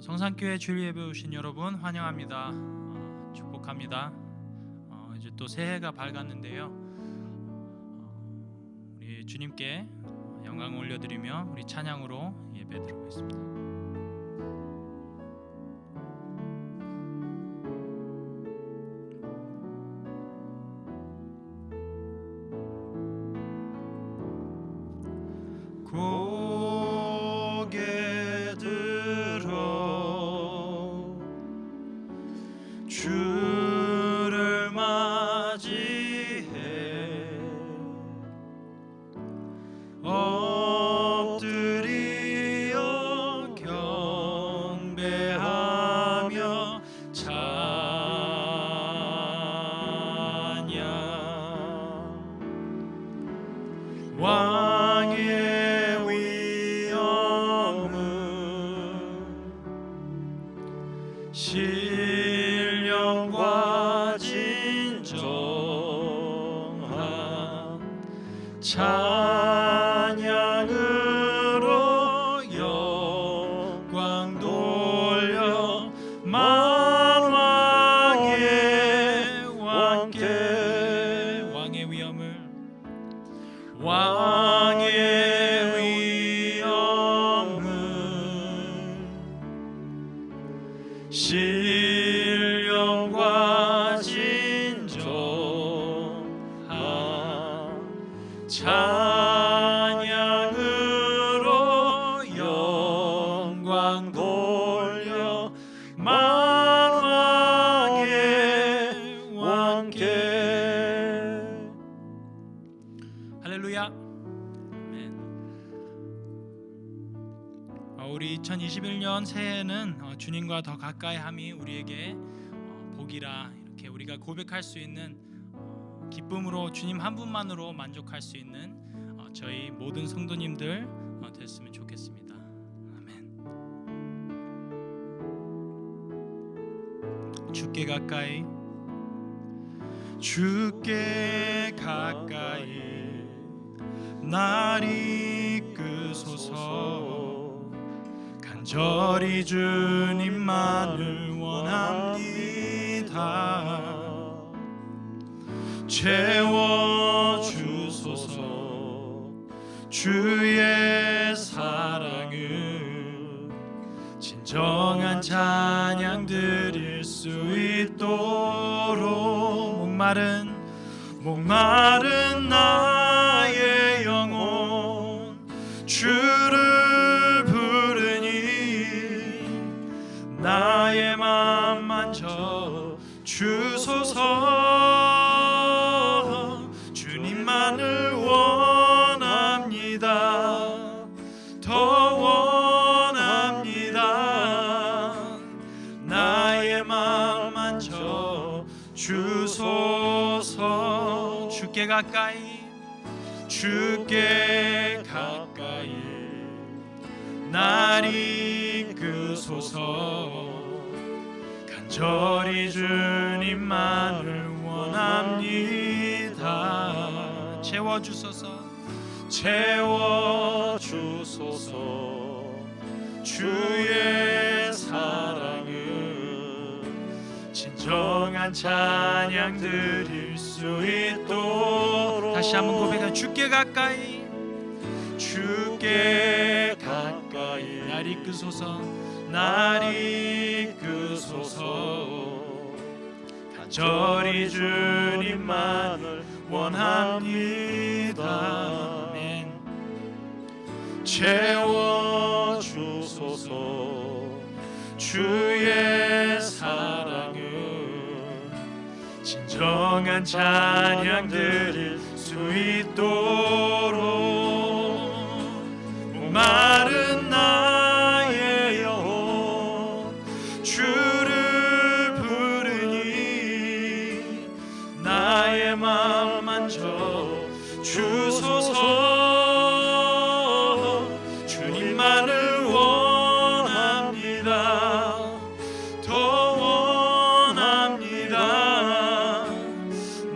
성산교회 주일 예배 오신 여러분 환영합니다. 축복합니다. 이제 또 새해가 밝았는데요. 우리 주님께 영광 올려드리며 우리 찬양으로 예배 드리겠습니다. 고개 들어 주를 맞이해 엎드리어 경배하며 찬양 왕의 신령과 진정한 찬양으로 영광 돌려 만왕의 왕의 위엄을 신령과 진정한 찬양으로 영광 돌려 만왕의 왕께. 할렐루야. 아멘. 우리 2021년 새해에는 주님과 더 가까이함이 우리에게 복이라 이렇게 우리가 고백할 수 있는 기쁨으로 주님 한 분만으로 만족할 수 있는 저희 모든 성도님들 됐으면 좋겠습니다. 아멘. 주께 가까이 날 이끄소서. 간절히 주님만을 원합니다. 채워주소서. 주의 사랑을 진정한 찬양 드릴 수 있도록 목마른 나의 영혼 주를 부르니 나의 맘 만져 주소서. 주님만을 원합니다. 더 원합니다. 나의 맘 만져 주소서. 주께 가까이 날 이끄소서. 간절히 주님만을 원합니다. 채워주소서. 주의 사랑을 진정한 찬양 드릴 수 있도록. 다시 한번 고백하자. 주께 가까이 날 이끄소서. 간절히 주님만을 원합니다. 아멘. 채워주소서. 주의 사랑을 진정한 찬양 드릴 수 있도록. 목마른 나의 영혼 주를 부르니 나의 맘 만져 주소서. 주님만을 원합니다. 더 원합니다.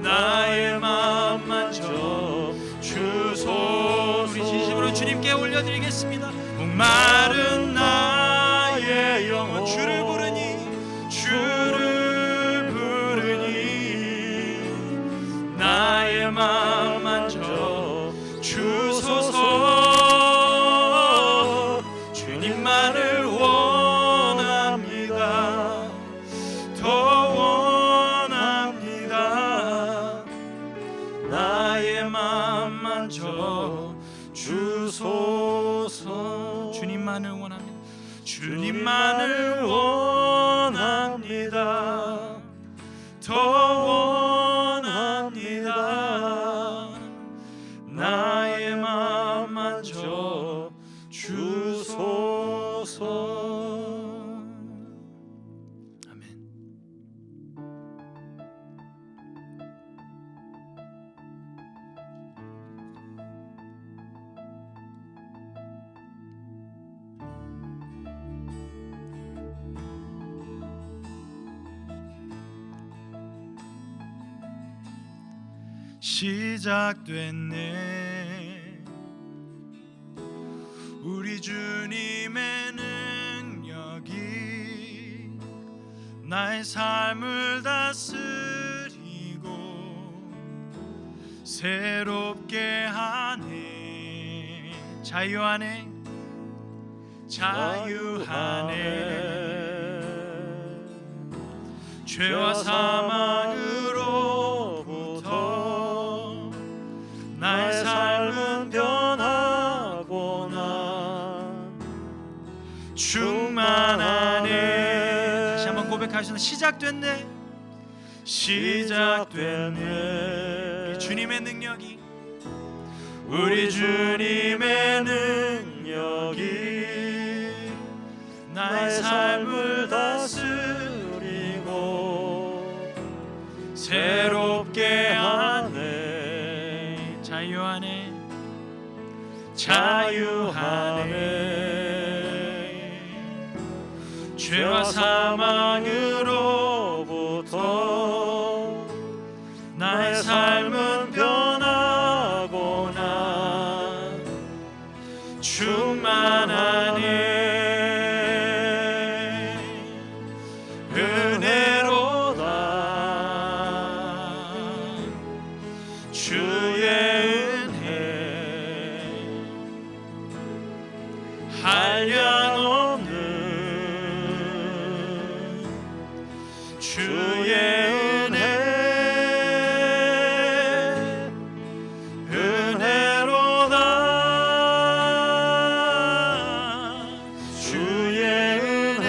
나의 맘 만져 주소서. 우리 진심으로 주님께 올려드리겠습니다. 목마른 나의 영혼 주를 부르니 주를 부르니 나의 마음 만져 주소서. 주님만을 원합니다. 더 원합니다. 나의 마음 만져 주소서. 주님만을 원합니다. 주님만을 원합니다. 더 원합니다. 나의 마음 만져 주소서. 아멘. 시작됐네 우리 주님의 능력이 나의 삶을 다스리고 새롭게 하네. 자유하네 자유하네. 죄와 사망으로부터 나의 삶은 변하고나 충만하네. 다시 한번 고백하시는 시작됐네. 시작됐네. 우리 주님의 능력이 우리 주님의 능력이 나의 삶을 다스리고 새롭게 하네. 자유하네 자유하네. 죄와 사망으로부터 나의 삶은 변하고나 충만하네. 은혜로다 주의 은혜 한량 없는 주의 은혜. 은혜로다 주의 은혜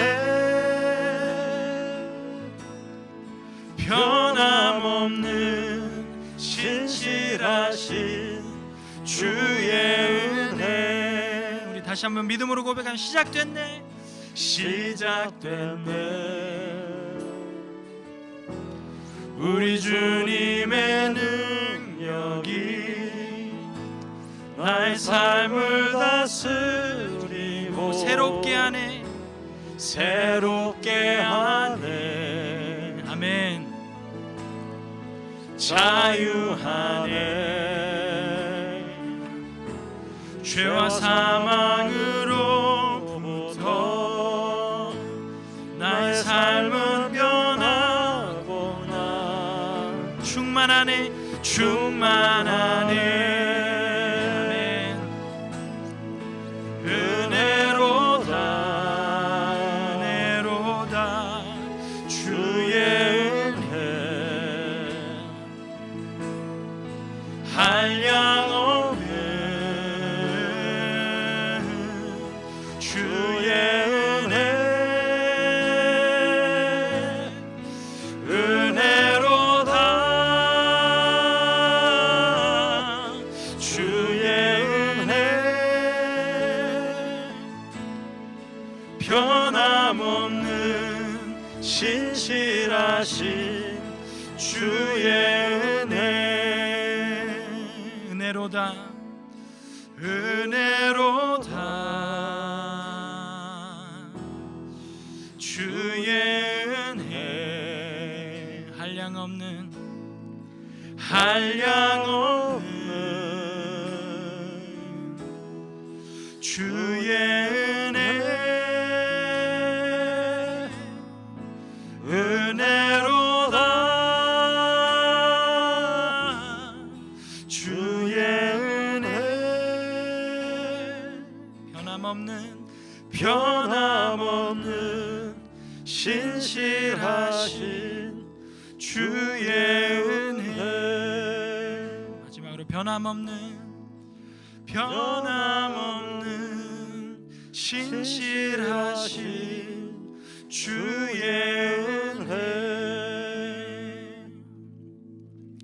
변함없는 신실하신 주의 은혜. 우리 다시 한번 믿음으로 고백하면 시작됐네. 시작됐네. 우리 주님의 능력이 나의 삶을 다스리고 새롭게 하네. 새롭게 하네. 아멘. 자유하네. 죄와 사망으로부터 나의 삶은 변하고나 충만하네. 충만하네. 아멘. 은혜로다 은혜로다 주의 은혜 한량 없는 주의 은혜. 은혜로다 주의 은혜 변함없는 신실하신 주의 은혜. 은혜로다 은혜로다 주의 은혜 한량 없는 주의 은혜. 변함없는 신실하신 주의 은혜. 마지막으로 변함없는 신실하신 주의 은혜.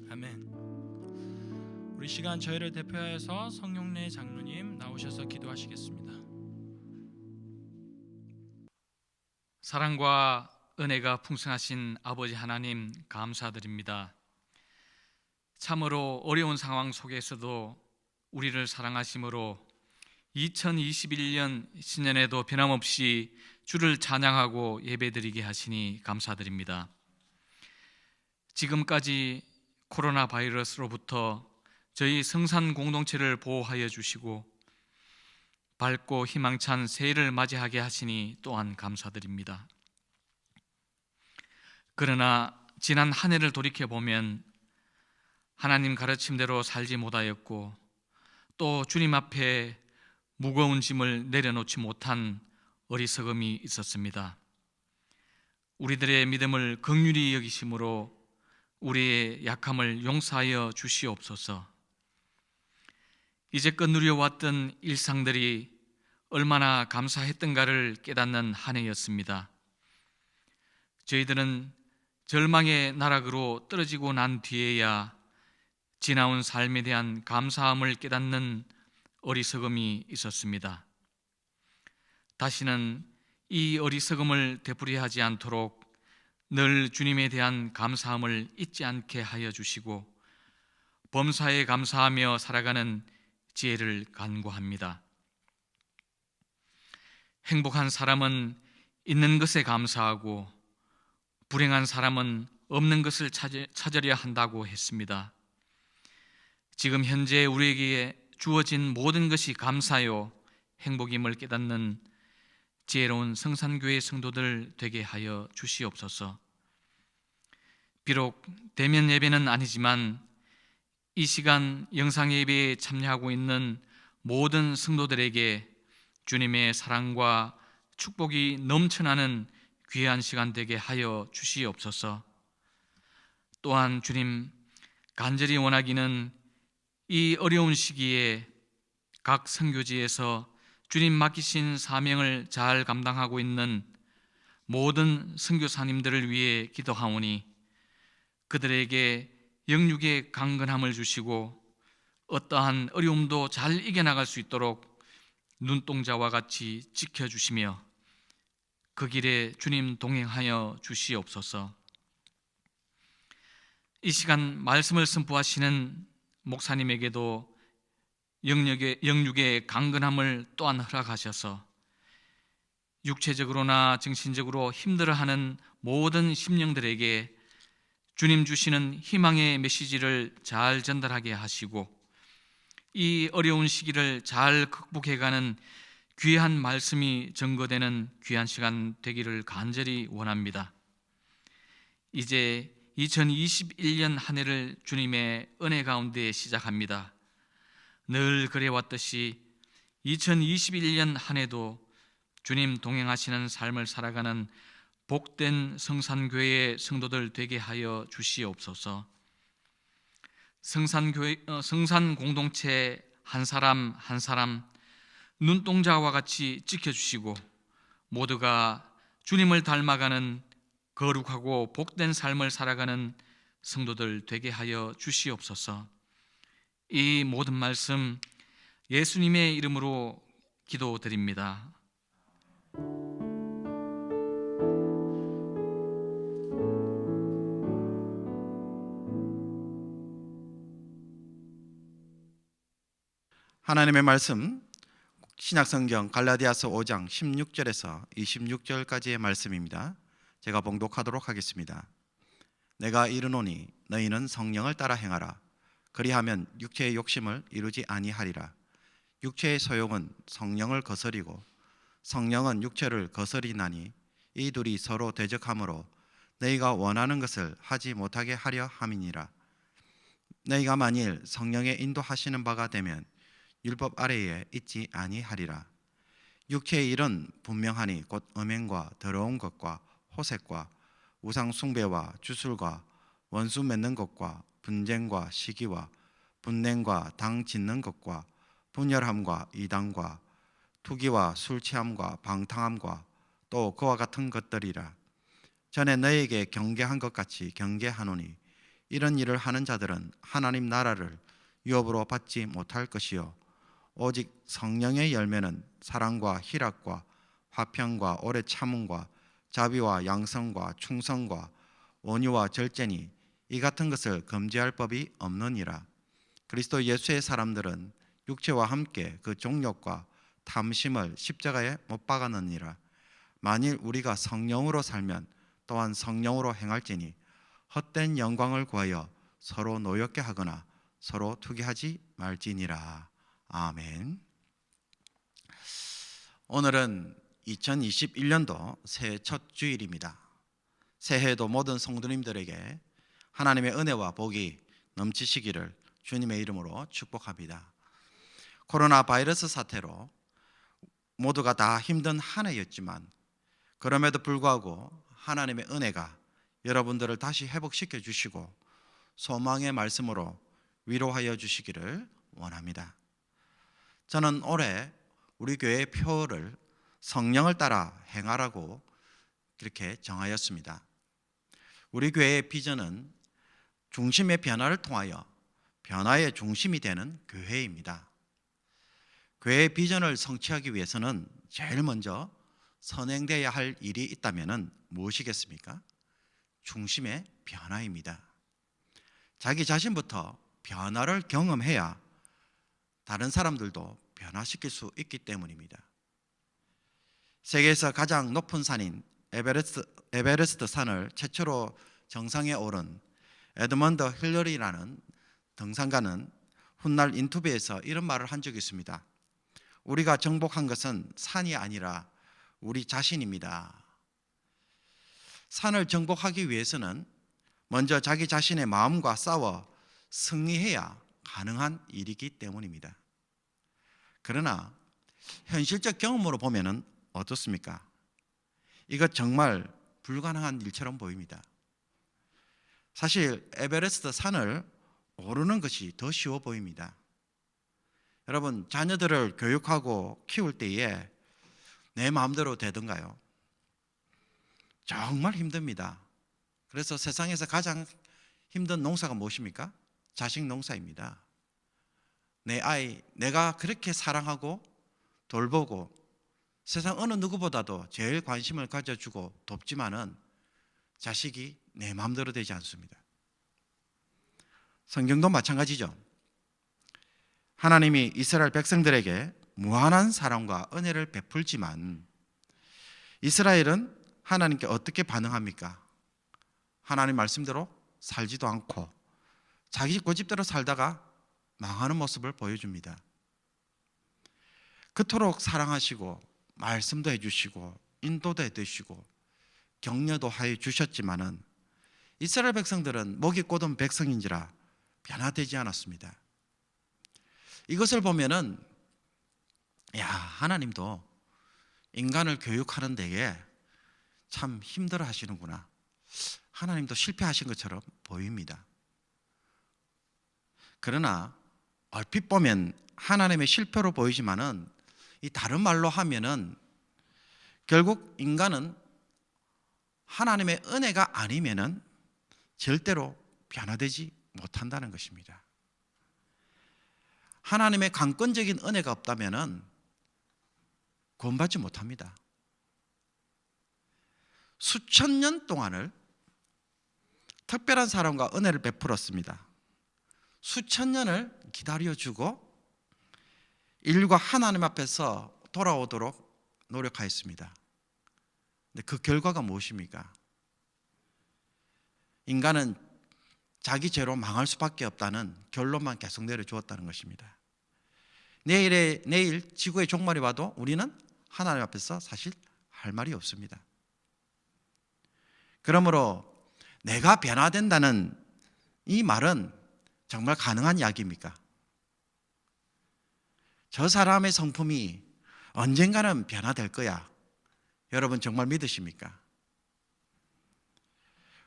아멘. 우리 시간 저희를 대표하여서 성령래 장로님 나오셔서 기도하시겠습니다. 사랑과 은혜가 풍성하신 아버지 하나님 감사드립니다. 참으로 어려운 상황 속에서도 우리를 사랑하심으로 2021년 신년에도 변함없이 주를 찬양하고 예배드리게 하시니 감사드립니다. 지금까지 코로나 바이러스로부터 저희 성산 공동체를 보호하여 주시고 밝고 희망찬 새해를 맞이하게 하시니 또한 감사드립니다. 그러나 지난 한 해를 돌이켜보면 하나님 가르침대로 살지 못하였고 또 주님 앞에 무거운 짐을 내려놓지 못한 어리석음이 있었습니다. 우리들의 믿음을 긍휼히 여기심으로 우리의 약함을 용서하여 주시옵소서. 이제껏 누려왔던 일상들이 얼마나 감사했던가를 깨닫는 한 해였습니다. 저희들은 절망의 나락으로 떨어지고 난 뒤에야 지나온 삶에 대한 감사함을 깨닫는 어리석음이 있었습니다. 다시는 이 어리석음을 되풀이하지 않도록 늘 주님에 대한 감사함을 잊지 않게 하여 주시고 범사에 감사하며 살아가는 지혜를 간구합니다. 행복한 사람은 있는 것에 감사하고 불행한 사람은 없는 것을 찾으려 한다고 했습니다. 지금 현재 우리에게 주어진 모든 것이 감사요 행복임을 깨닫는 지혜로운 성산교회 성도들 되게 하여 주시옵소서. 비록 대면 예배는 아니지만 이 시간 영상 예배에 참여하고 있는 모든 성도들에게 주님의 사랑과 축복이 넘쳐나는 귀한 시간 되게 하여 주시옵소서. 또한 주님, 간절히 원하기는 이 어려운 시기에 각 선교지에서 주님 맡기신 사명을 잘 감당하고 있는 모든 선교사님들을 위해 기도하오니 그들에게 영육의 강건함을 주시고 어떠한 어려움도 잘 이겨나갈 수 있도록 눈동자와 같이 지켜주시며 그 길에 주님 동행하여 주시옵소서. 이 시간 말씀을 선포하시는 목사님에게도 영육의 강건함을 또한 허락하셔서 육체적으로나 정신적으로 힘들어하는 모든 심령들에게 주님 주시는 희망의 메시지를 잘 전달하게 하시고 이 어려운 시기를 잘 극복해가는 귀한 말씀이 증거되는 귀한 시간 되기를 간절히 원합니다. 이제 2021년 한 해를 주님의 은혜 가운데 시작합니다. 늘 그래왔듯이 2021년 한 해도 주님 동행하시는 삶을 살아가는 복된 성산교회의 성도들 되게 하여 주시옵소서. 성산 공동체 한 사람 한 사람 눈동자와 같이 지켜주시고 모두가 주님을 닮아가는 거룩하고 복된 삶을 살아가는 성도들 되게 하여 주시옵소서. 이 모든 말씀 예수님의 이름으로 기도드립니다. 하나님의 말씀 신약성경 갈라디아서 5장 16절에서 26절까지의 말씀입니다. 제가 봉독하도록 하겠습니다. 내가 이르노니 너희는 성령을 따라 행하라. 그리하면 육체의 욕심을 이루지 아니하리라. 육체의 소욕은 성령을 거스리고 성령은 육체를 거스리나니 이 둘이 서로 대적하므로 너희가 원하는 것을 하지 못하게 하려 함이니라. 너희가 만일 성령의 인도하시는 바가 되면 율법 아래에 있지 아니하리라. 육체의 일은 분명하니 곧 음행과 더러운 것과 호색과 우상 숭배와 주술과 원수 맺는 것과 분쟁과 시기와 분냉과 당 짓는 것과 분열함과 이단과 투기와 술 취함과 방탕함과 또 그와 같은 것들이라. 전에 너에게 경계한 것 같이 경계하노니 이런 일을 하는 자들은 하나님 나라를 유업으로 받지 못할 것이요 오직 성령의 열매는 사랑과 희락과 화평과 오래 참음과 자비와 양성과 충성과 온유와 절제니 이 같은 것을 금지할 법이 없느니라. 그리스도 예수의 사람들은 육체와 함께 그 종욕과 탐심을 십자가에 못 박았느니라. 만일 우리가 성령으로 살면 또한 성령으로 행할지니 헛된 영광을 구하여 서로 노엽게 하거나 서로 투기하지 말지니라. 아멘. 오늘은 2021년도 새해 첫 주일입니다. 새해에도 모든 성도님들에게 하나님의 은혜와 복이 넘치시기를 주님의 이름으로 축복합니다. 코로나 바이러스 사태로 모두가 다 힘든 한 해였지만 그럼에도 불구하고 하나님의 은혜가 여러분들을 다시 회복시켜 주시고 소망의 말씀으로 위로하여 주시기를 원합니다. 저는 올해 우리 교회의 표를 성령을 따라 행하라고 그렇게 정하였습니다. 우리 교회의 비전은 중심의 변화를 통하여 변화의 중심이 되는 교회입니다. 교회의 비전을 성취하기 위해서는 제일 먼저 선행되어야 할 일이 있다면 무엇이겠습니까? 중심의 변화입니다. 자기 자신부터 변화를 경험해야 다른 사람들도 변화시킬 수 있기 때문입니다. 세계에서 가장 높은 산인 에베레스트 산을 최초로 정상에 오른 에드먼드 힐러리라는 등산가는 훗날 인터뷰에서 이런 말을 한 적이 있습니다. 우리가 정복한 것은 산이 아니라 우리 자신입니다. 산을 정복하기 위해서는 먼저 자기 자신의 마음과 싸워 승리해야 가능한 일이기 때문입니다. 그러나 현실적 경험으로 보면 어떻습니까? 이것 정말 불가능한 일처럼 보입니다. 사실 에베레스트 산을 오르는 것이 더 쉬워 보입니다. 여러분, 자녀들을 교육하고 키울 때에 내 마음대로 되던가요? 정말 힘듭니다. 그래서 세상에서 가장 힘든 농사가 무엇입니까? 자식 농사입니다. 내 아이, 내가 그렇게 사랑하고 돌보고 세상 어느 누구보다도 제일 관심을 가져주고 돕지만은 자식이 내 마음대로 되지 않습니다. 성경도 마찬가지죠. 하나님이 이스라엘 백성들에게 무한한 사랑과 은혜를 베풀지만 이스라엘은 하나님께 어떻게 반응합니까? 하나님 말씀대로 살지도 않고 자기 고집대로 살다가 망하는 모습을 보여줍니다. 그토록 사랑하시고 말씀도 해주시고 인도도 해주시고 격려도 하여 주셨지만은 이스라엘 백성들은 목이 곧은 백성인지라 변화되지 않았습니다. 이것을 보면은 하나님도 인간을 교육하는 데에 참 힘들어 하시는구나. 하나님도 실패하신 것처럼 보입니다. 그러나 얼핏 보면 하나님의 실패로 보이지만은 이 다른 말로 하면은 결국 인간은 하나님의 은혜가 아니면은 절대로 변화되지 못한다는 것입니다. 하나님의 강권적인 은혜가 없다면은 구원받지 못합니다. 수천 년 동안을 특별한 사람과 은혜를 베풀었습니다. 수천 년을 기다려주고 인류가 하나님 앞에서 돌아오도록 노력하였습니다. 근데 그 결과가 무엇입니까? 인간은 자기 죄로 망할 수밖에 없다는 결론만 계속 내려주었다는 것입니다. 내일 지구의 종말이 와도 우리는 하나님 앞에서 사실 할 말이 없습니다. 그러므로 내가 변화된다는 이 말은 정말 가능한 이야기입니까? 저 사람의 성품이 언젠가는 변화될 거야. 여러분 정말 믿으십니까?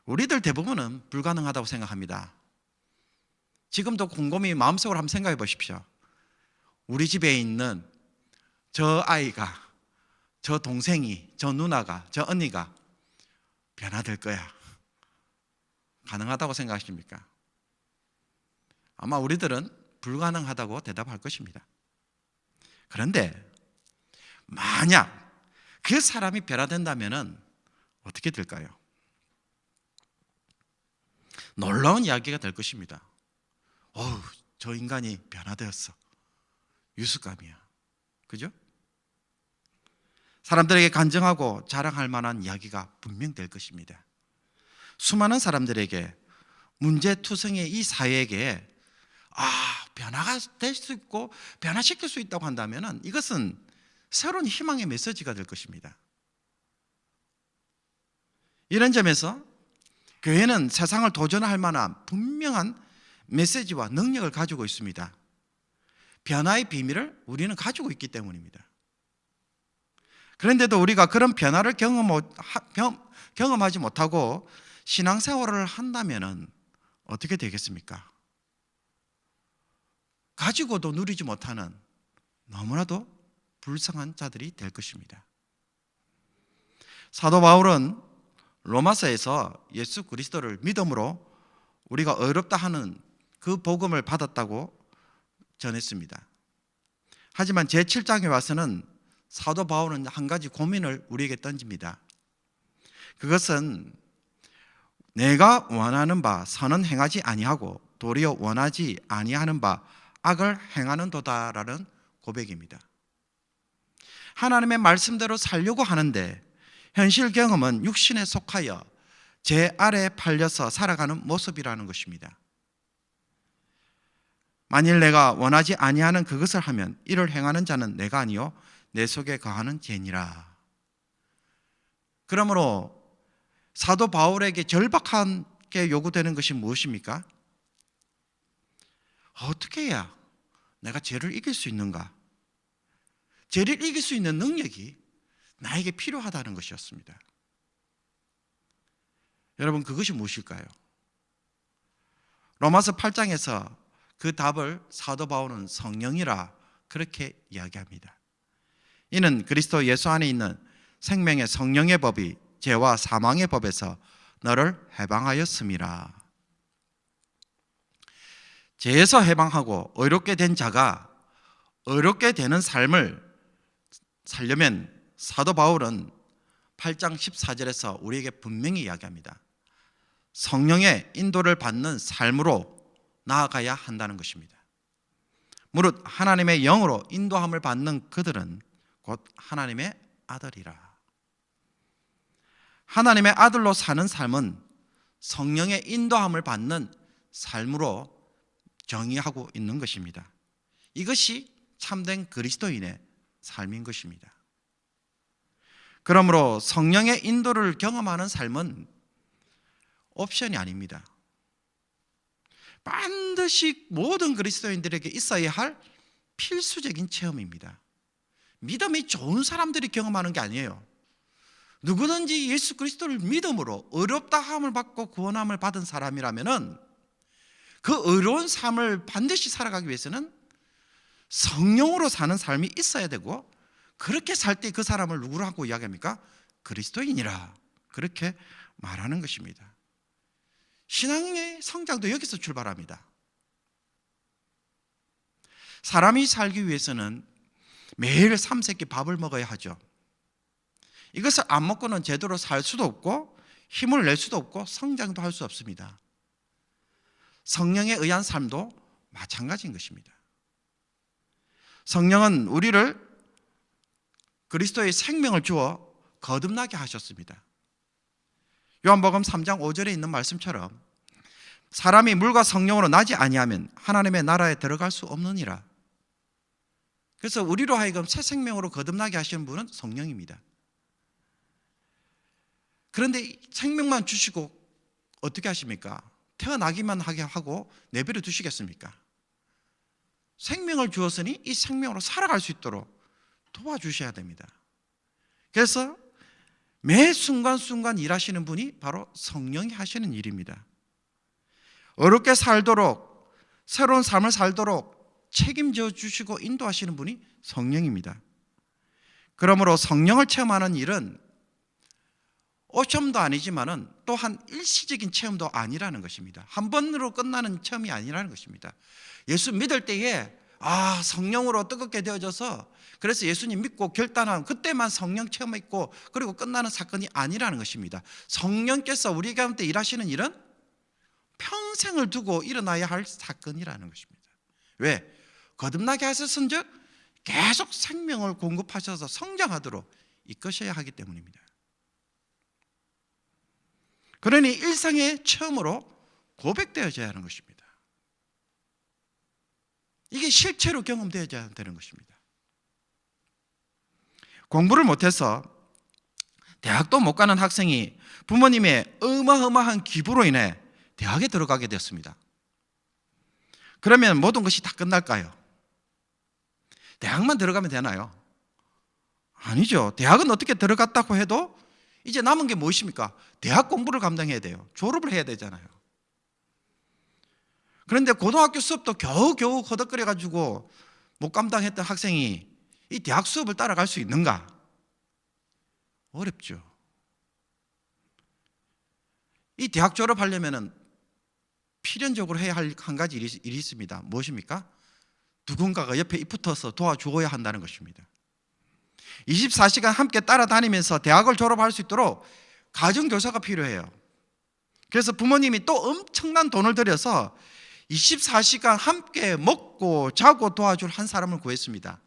우리들 대부분은 불가능하다고 생각합니다. 지금도 곰곰이 마음속으로 한번 생각해 보십시오. 우리 집에 있는 저 아이가, 저 동생이, 저 누나가, 저 언니가 변화될 거야. 가능하다고 생각하십니까? 아마 우리들은 불가능하다고 대답할 것입니다. 그런데 만약 그 사람이 변화된다면 어떻게 될까요? 놀라운 이야기가 될 것입니다. 어우, 저 인간이 변화되었어. 유수감이야. 그죠? 사람들에게 간증하고 자랑할 만한 이야기가 분명 될 것입니다. 수많은 사람들에게 문제투성이의 이 사회에게 변화가 될 수 있고 변화시킬 수 있다고 한다면 이것은 새로운 희망의 메시지가 될 것입니다. 이런 점에서 교회는 세상을 도전할 만한 분명한 메시지와 능력을 가지고 있습니다. 변화의 비밀을 우리는 가지고 있기 때문입니다. 그런데도 우리가 그런 변화를 경험하지 못하고 신앙생활을 한다면 어떻게 되겠습니까? 가지고도 누리지 못하는 너무나도 불쌍한 자들이 될 것입니다. 사도 바울은 로마서에서 예수 그리스도를 믿음으로 우리가 의롭다 하는 그 복음을 받았다고 전했습니다. 하지만 제7장에 와서는 사도 바울은 한 가지 고민을 우리에게 던집니다. 그것은 내가 원하는 바 선은 행하지 아니하고 도리어 원하지 아니하는 바 악을 행하는 도다라는 고백입니다. 하나님의 말씀대로 살려고 하는데 현실 경험은 육신에 속하여 제 아래에 팔려서 살아가는 모습이라는 것입니다. 만일 내가 원하지 아니하는 그것을 하면 이를 행하는 자는 내가 아니요 내 속에 거하는 죄니라. 그러므로 사도 바울에게 절박하게 요구되는 것이 무엇입니까? 어떻게 해야 내가 죄를 이길 수 있는가? 죄를 이길 수 있는 능력이 나에게 필요하다는 것이었습니다. 여러분, 그것이 무엇일까요? 로마서 8장에서 그 답을 사도 바울은 성령이라 그렇게 이야기합니다. 이는 그리스도 예수 안에 있는 생명의 성령의 법이 죄와 사망의 법에서 너를 해방하였음이라. 죄에서 해방하고 의롭게 된 자가 의롭게 되는 삶을 살려면 사도 바울은 8장 14절에서 우리에게 분명히 이야기합니다. 성령의 인도를 받는 삶으로 나아가야 한다는 것입니다. 무릇 하나님의 영으로 인도함을 받는 그들은 곧 하나님의 아들이라. 하나님의 아들로 사는 삶은 성령의 인도함을 받는 삶으로 정의하고 있는 것입니다. 이것이 참된 그리스도인의 삶인 것입니다. 그러므로 성령의 인도를 경험하는 삶은 옵션이 아닙니다. 반드시 모든 그리스도인들에게 있어야 할 필수적인 체험입니다. 믿음이 좋은 사람들이 경험하는 게 아니에요. 누구든지 예수 그리스도를 믿음으로 의롭다 함을 받고 구원함을 받은 사람이라면 그 의로운 삶을 반드시 살아가기 위해서는 성령으로 사는 삶이 있어야 되고, 그렇게 살 때 그 사람을 누구라고 이야기합니까? 그리스도인이라 그렇게 말하는 것입니다. 신앙의 성장도 여기서 출발합니다. 사람이 살기 위해서는 매일 3세끼 밥을 먹어야 하죠. 이것을 안 먹고는 제대로 살 수도 없고 힘을 낼 수도 없고 성장도 할 수 없습니다. 성령에 의한 삶도 마찬가지인 것입니다. 성령은 우리를 그리스도의 생명을 주어 거듭나게 하셨습니다. 요한복음 3장 5절에 있는 말씀처럼 사람이 물과 성령으로 나지 아니하면 하나님의 나라에 들어갈 수 없느니라. 그래서 우리로 하여금 새 생명으로 거듭나게 하시는 분은 성령입니다. 그런데 생명만 주시고 어떻게 하십니까? 태어나기만 하게 하고 내버려 두시겠습니까? 생명을 주었으니 이 생명으로 살아갈 수 있도록 도와주셔야 됩니다. 그래서 매 순간순간 일하시는 분이 바로 성령이 하시는 일입니다. 어렵게 살도록, 새로운 삶을 살도록 책임져 주시고 인도하시는 분이 성령입니다. 그러므로 성령을 체험하는 일은 오점도 아니지만은 또한 일시적인 체험도 아니라는 것입니다. 한 번으로 끝나는 체험이 아니라는 것입니다. 예수 믿을 때에 성령으로 뜨겁게 되어져서 그래서 예수님 믿고 결단한 그때만 성령 체험했고 그리고 끝나는 사건이 아니라는 것입니다. 성령께서 우리 가운데 일하시는 일은 평생을 두고 일어나야 할 사건이라는 것입니다. 왜? 거듭나게 하셨은즉 계속 생명을 공급하셔서 성장하도록 이끄셔야 하기 때문입니다. 그러니 일상의 체험으로 고백되어져야 하는 것입니다. 이게 실체로 경험되어져야 되는 것입니다. 공부를 못해서 대학도 못 가는 학생이 부모님의 어마어마한 기부로 인해 대학에 들어가게 됐습니다. 그러면 모든 것이 다 끝날까요? 대학만 들어가면 되나요? 아니죠. 대학은 어떻게 들어갔다고 해도 이제 남은 게 무엇입니까? 대학 공부를 감당해야 돼요. 졸업을 해야 되잖아요. 그런데 고등학교 수업도 겨우겨우 허덕거려가지고 못 감당했던 학생이 이 대학 수업을 따라갈 수 있는가? 어렵죠. 이 대학 졸업하려면 필연적으로 해야 할 한 가지 일이 있습니다. 무엇입니까? 누군가가 옆에 붙어서 도와주어야 한다는 것입니다. 24시간 함께 따라다니면서 대학을 졸업할 수 있도록 가정교사가 필요해요. 그래서 부모님이 또 엄청난 돈을 들여서 24시간 함께 먹고 자고 도와줄 한 사람을 구했습니다.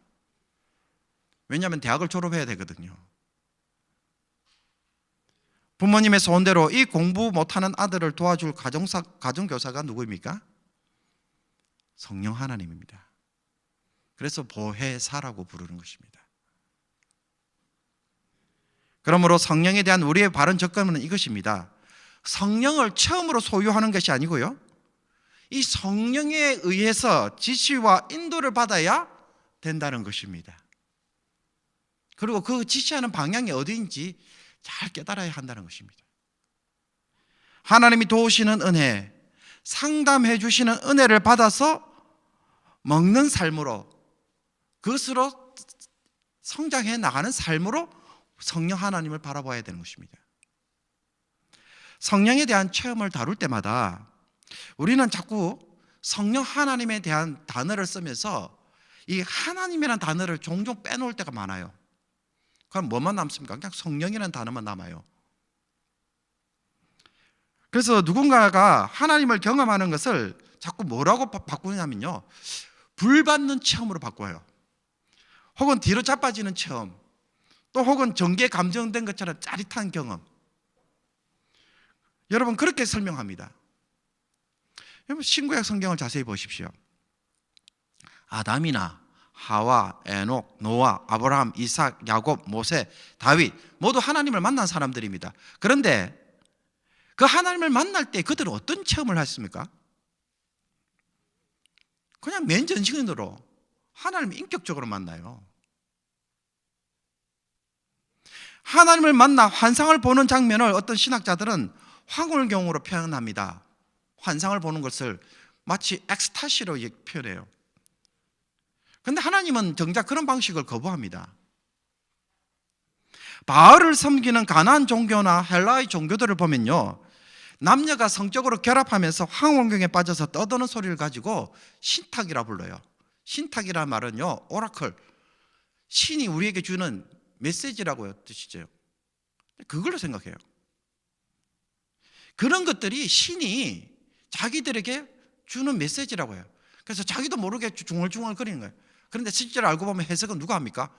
왜냐하면 대학을 졸업해야 되거든요. 부모님의 소원대로 이 공부 못하는 아들을 도와줄 가정교사가 누구입니까? 성령 하나님입니다. 그래서 보혜사라고 부르는 것입니다. 그러므로 성령에 대한 우리의 바른 접근은 이것입니다. 성령을 처음으로 소유하는 것이 아니고요, 이 성령에 의해서 지시와 인도를 받아야 된다는 것입니다. 그리고 그 지시하는 방향이 어디인지 잘 깨달아야 한다는 것입니다. 하나님이 도우시는 은혜, 상담해 주시는 은혜를 받아서 먹는 삶으로, 그것으로 성장해 나가는 삶으로 성령 하나님을 바라봐야 되는 것입니다. 성령에 대한 체험을 다룰 때마다 우리는 자꾸 성령 하나님에 대한 단어를 쓰면서 이 하나님이라는 단어를 종종 빼놓을 때가 많아요. 그럼 뭐만 남습니까? 그냥 성령이라는 단어만 남아요. 그래서 누군가가 하나님을 경험하는 것을 자꾸 뭐라고 바꾸냐면요, 불 받는 체험으로 바꿔요. 혹은 뒤로 자빠지는 체험, 또 혹은 정계 감정된 것처럼 짜릿한 경험. 여러분, 그렇게 설명합니다. 여러분, 신구약 성경을 자세히 보십시오. 아담이나 하와, 에녹, 노아, 아브라함, 이삭, 야곱, 모세, 다윗 모두 하나님을 만난 사람들입니다. 그런데 그 하나님을 만날 때 그들은 어떤 체험을 했습니까? 그냥 맨정신으로 하나님을 인격적으로 만나요. 하나님을 만나 환상을 보는 장면을 어떤 신학자들은 황홀경으로 표현합니다. 환상을 보는 것을 마치 엑스타시로 표현해요. 그런데 하나님은 정작 그런 방식을 거부합니다. 바알을 섬기는 가나안 종교나 헬라의 종교들을 보면요, 남녀가 성적으로 결합하면서 황홀경에 빠져서 떠드는 소리를 가지고 신탁이라 불러요. 신탁이라는 말은요, 오라클, 신이 우리에게 주는 메시지라고 뜻이죠. 그걸로 생각해요. 그런 것들이 신이 자기들에게 주는 메시지라고 해요. 그래서 자기도 모르게 중얼중얼 거리는 거예요. 그런데 실제로 알고 보면 해석은 누가 합니까?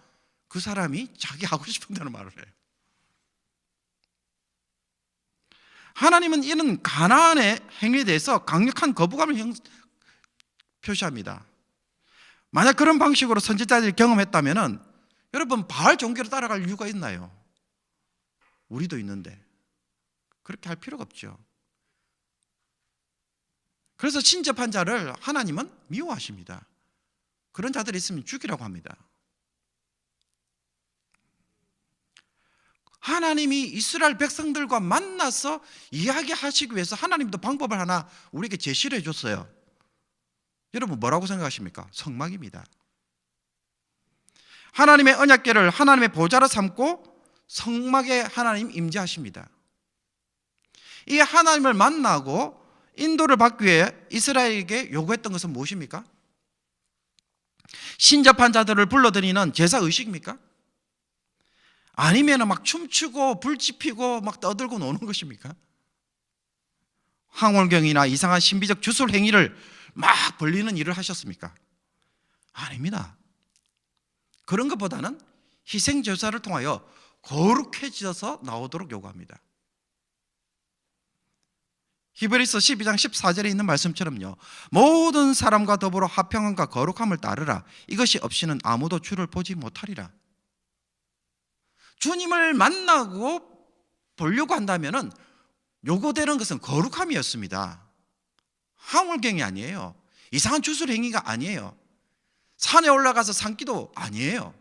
그 사람이 자기 하고 싶은 대로 말을 해요. 하나님은 이런 가나안의 행위에 대해서 강력한 거부감을 표시합니다. 만약 그런 방식으로 선지자들이 경험했다면 여러분, 바알 종교를 따라갈 이유가 있나요? 우리도 있는데 그렇게 할 필요가 없죠. 그래서 신접한 자를 하나님은 미워하십니다. 그런 자들이 있으면 죽이라고 합니다. 하나님이 이스라엘 백성들과 만나서 이야기하시기 위해서 하나님도 방법을 하나 우리에게 제시를 해줬어요. 여러분 뭐라고 생각하십니까? 성막입니다. 하나님의 언약궤를 하나님의 보좌로 삼고 성막에 하나님 임재하십니다. 이 하나님을 만나고 인도를 받기 위해 이스라엘에게 요구했던 것은 무엇입니까? 신접한 자들을 불러들이는 제사 의식입니까? 아니면 막 춤추고 불 지피고 막 떠들고 노는 것입니까? 황홀경이나 이상한 신비적 주술 행위를 막 벌리는 일을 하셨습니까? 아닙니다. 그런 것보다는 희생제사를 통하여 거룩해져서 나오도록 요구합니다. 히브리서 12장 14절에 있는 말씀처럼요, 모든 사람과 더불어 화평함과 거룩함을 따르라. 이것이 없이는 아무도 주를 보지 못하리라. 주님을 만나고 보려고 한다면 요구되는 것은 거룩함이었습니다. 황홀경이 아니에요. 이상한 주술 행위가 아니에요. 산에 올라가서 산기도 아니에요.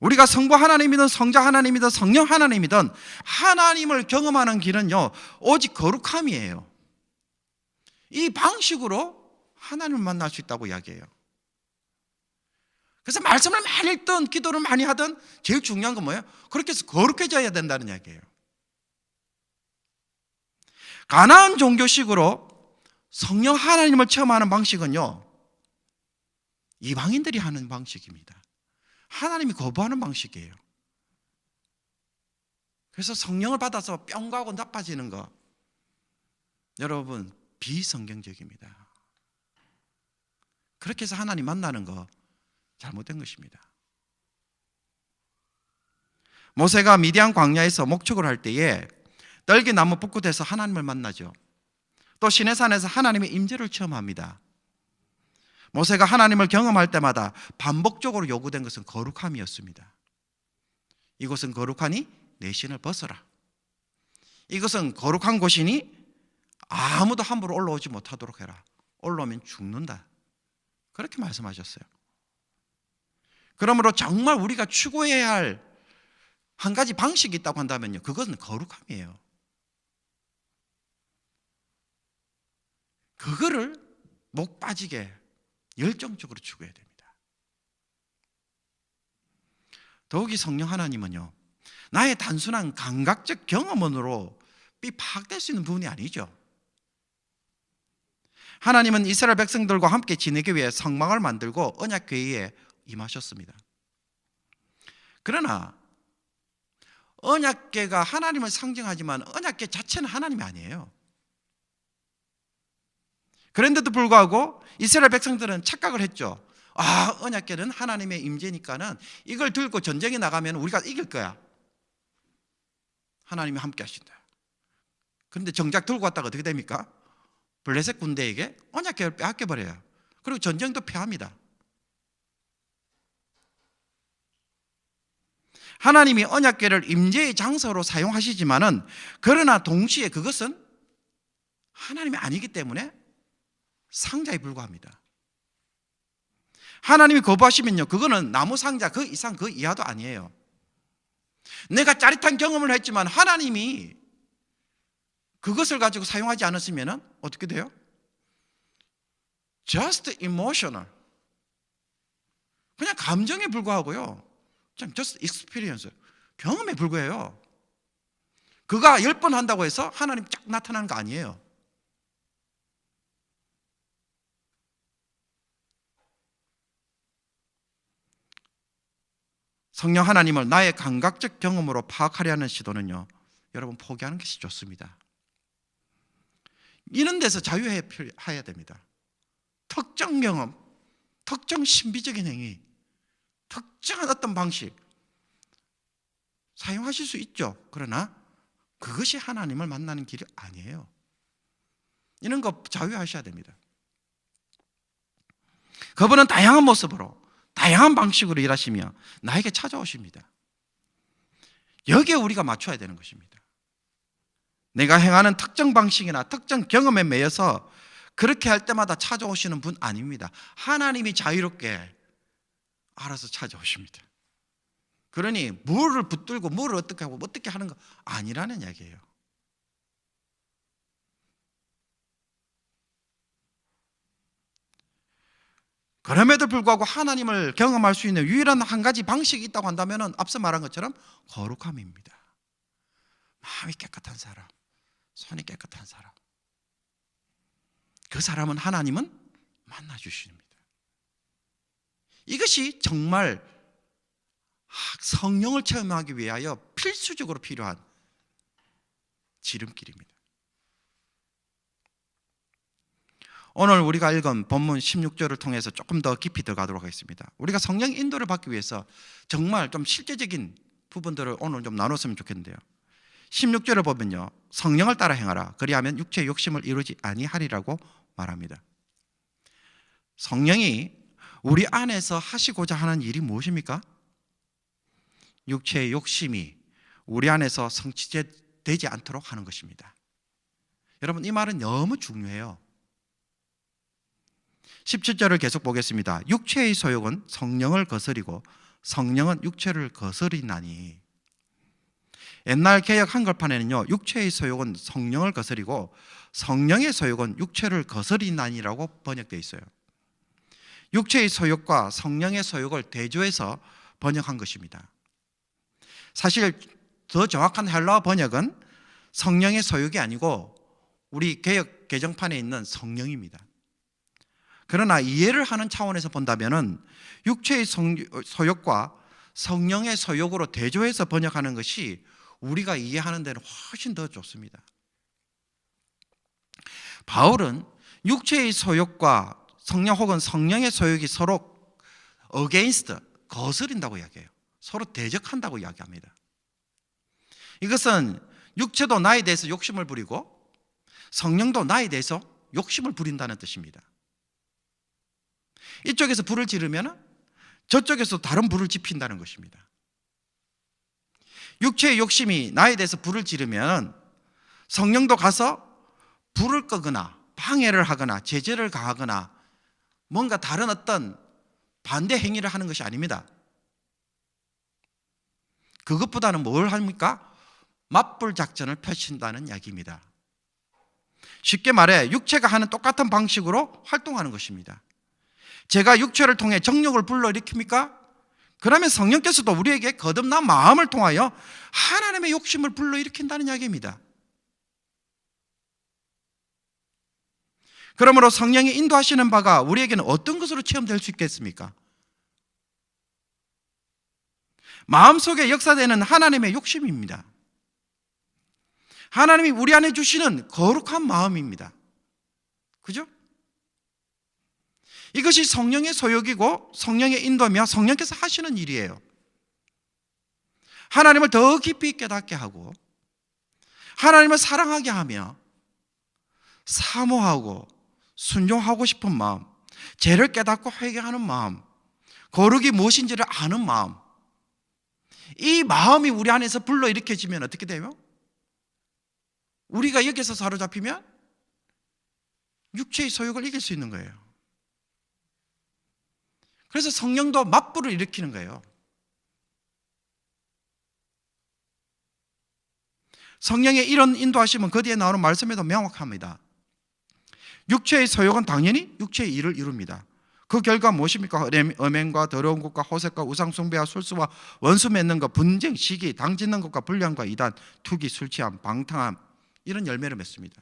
우리가 성부 하나님이든 성자 하나님이든 성령 하나님이든 하나님을 경험하는 길은요, 오직 거룩함이에요. 이 방식으로 하나님을 만날 수 있다고 이야기해요. 그래서 말씀을 많이 읽든 기도를 많이 하든 제일 중요한 건 뭐예요? 그렇게 해서 거룩해져야 된다는 이야기예요. 가나안 종교식으로 성령 하나님을 체험하는 방식은요, 이방인들이 하는 방식입니다. 하나님이 거부하는 방식이에요. 그래서 성령을 받아서 뿅 가고 나빠지는 거, 여러분 비성경적입니다. 그렇게 해서 하나님 만나는 거 잘못된 것입니다. 모세가 미디안 광야에서 목축을 할 때에 떨기나무 붓끝에서 하나님을 만나죠. 또 시내산에서 하나님의 임재를 체험합니다. 모세가 하나님을 경험할 때마다 반복적으로 요구된 것은 거룩함이었습니다. 이곳은 거룩하니 내 신을 벗어라. 이것은 거룩한 곳이니 아무도 함부로 올라오지 못하도록 해라. 올라오면 죽는다. 그렇게 말씀하셨어요. 그러므로 정말 우리가 추구해야 할 한 가지 방식이 있다고 한다면요, 그것은 거룩함이에요. 그거를 목 빠지게 열정적으로 추구해야 됩니다. 더욱이 성령 하나님은요, 나의 단순한 감각적 경험으로 파악될 수 있는 부분이 아니죠. 하나님은 이스라엘 백성들과 함께 지내기 위해 성막을 만들고 언약궤에 임하셨습니다. 그러나 언약궤가 하나님을 상징하지만 언약궤 자체는 하나님이 아니에요. 그런데도 불구하고 이스라엘 백성들은 착각을 했죠. 아, 언약궤는 하나님의 임재니까는 이걸 들고 전쟁에 나가면 우리가 이길 거야. 하나님이 함께 하신다. 그런데 정작 들고 왔다가 어떻게 됩니까? 블레셋 군대에게 언약궤를 빼앗겨버려요. 그리고 전쟁도 패합니다. 하나님이 언약궤를 임재의 장소로 사용하시지만은, 그러나 동시에 그것은 하나님이 아니기 때문에 상자에 불과합니다. 하나님이 거부하시면요, 그거는 나무 상자 그 이상 그 이하도 아니에요. 내가 짜릿한 경험을 했지만 하나님이 그것을 가지고 사용하지 않았으면 어떻게 돼요? Just emotional, 그냥 감정에 불과하고요, just experience, 경험에 불과해요. 그가 10번 한다고 해서 하나님 쫙 나타나는 거 아니에요. 성령 하나님을 나의 감각적 경험으로 파악하려 하는 시도는요, 여러분 포기하는 것이 좋습니다. 이런 데서 자유해야 됩니다. 특정 경험, 특정 신비적인 행위, 특정한 어떤 방식 사용하실 수 있죠. 그러나 그것이 하나님을 만나는 길이 아니에요. 이런 거 자유하셔야 됩니다. 그분은 다양한 모습으로 다양한 방식으로 일하시며 나에게 찾아오십니다. 여기에 우리가 맞춰야 되는 것입니다. 내가 행하는 특정 방식이나 특정 경험에 매여서 그렇게 할 때마다 찾아오시는 분 아닙니다. 하나님이 자유롭게 알아서 찾아오십니다. 그러니 물을 붙들고 물을 어떻게 하고 어떻게 하는 거 아니라는 이야기예요. 그럼에도 불구하고 하나님을 경험할 수 있는 유일한 한 가지 방식이 있다고 한다면 앞서 말한 것처럼 거룩함입니다. 마음이 깨끗한 사람, 손이 깨끗한 사람, 그 사람은 하나님은 만나 주십니다. 이것이 정말 성령을 체험하기 위하여 필수적으로 필요한 지름길입니다. 오늘 우리가 읽은 본문 16절을 통해서 조금 더 깊이 들어가도록 하겠습니다. 우리가 성령 인도를 받기 위해서 정말 좀 실제적인 부분들을 오늘 좀 나눴으면 좋겠는데요. 16절을 보면요, 성령을 따라 행하라. 그리하면 육체의 욕심을 이루지 아니하리라고 말합니다. 성령이 우리 안에서 하시고자 하는 일이 무엇입니까? 육체의 욕심이 우리 안에서 성취되지 않도록 하는 것입니다. 여러분, 이 말은 너무 중요해요. 17절을 계속 보겠습니다. 육체의 소욕은 성령을 거스리고 성령은 육체를 거스리나니. 옛날 개역 한글판에는요, 육체의 소욕은 성령을 거스리고 성령의 소욕은 육체를 거스리나니라고 번역되어 있어요. 육체의 소욕과 성령의 소욕을 대조해서 번역한 것입니다. 사실 더 정확한 헬라어 번역은 성령의 소욕이 아니고 우리 개역 개정판에 있는 성령입니다. 그러나 이해를 하는 차원에서 본다면 육체의 소욕과 성령의 소욕으로 대조해서 번역하는 것이 우리가 이해하는 데는 훨씬 더 좋습니다. 바울은 육체의 소욕과 성령 혹은 성령의 소욕이 서로 against, 거스린다고 이야기해요. 서로 대적한다고 이야기합니다. 이것은 육체도 나에 대해서 욕심을 부리고 성령도 나에 대해서 욕심을 부린다는 뜻입니다. 이쪽에서 불을 지르면 저쪽에서 다른 불을 지핀다는 것입니다. 육체의 욕심이 나에 대해서 불을 지르면 성령도 가서 불을 끄거나 방해를 하거나 제재를 가하거나 뭔가 다른 어떤 반대 행위를 하는 것이 아닙니다. 그것보다는 뭘 합니까? 맞불 작전을 펼친다는 이야기입니다. 쉽게 말해 육체가 하는 똑같은 방식으로 활동하는 것입니다. 제가 육체를 통해 정욕을 불러일으킵니까? 그러면 성령께서도 우리에게 거듭난 마음을 통하여 하나님의 욕심을 불러일으킨다는 이야기입니다. 그러므로 성령이 인도하시는 바가 우리에게는 어떤 것으로 체험될 수 있겠습니까? 마음속에 역사되는 하나님의 욕심입니다. 하나님이 우리 안에 주시는 거룩한 마음입니다. 그죠? 이것이 성령의 소욕이고 성령의 인도며 성령께서 하시는 일이에요. 하나님을 더 깊이 깨닫게 하고 하나님을 사랑하게 하며 사모하고 순종하고 싶은 마음, 죄를 깨닫고 회개하는 마음, 거룩이 무엇인지를 아는 마음, 이 마음이 우리 안에서 불러일으켜지면 어떻게 돼요? 우리가 여기서 사로잡히면 육체의 소욕을 이길 수 있는 거예요. 그래서 성령도 맞불을 일으키는 거예요. 성령의 이런 인도하심은 그 뒤에 나오는 말씀에도 명확합니다. 육체의 소욕은 당연히 육체의 일을 이룹니다. 그 결과 무엇입니까? 음행과 더러운 것과 호색과 우상숭배와 술수와 원수 맺는 것, 분쟁, 시기, 당짓는 것과 불량과 이단, 투기, 술취함, 방탕함, 이런 열매를 맺습니다.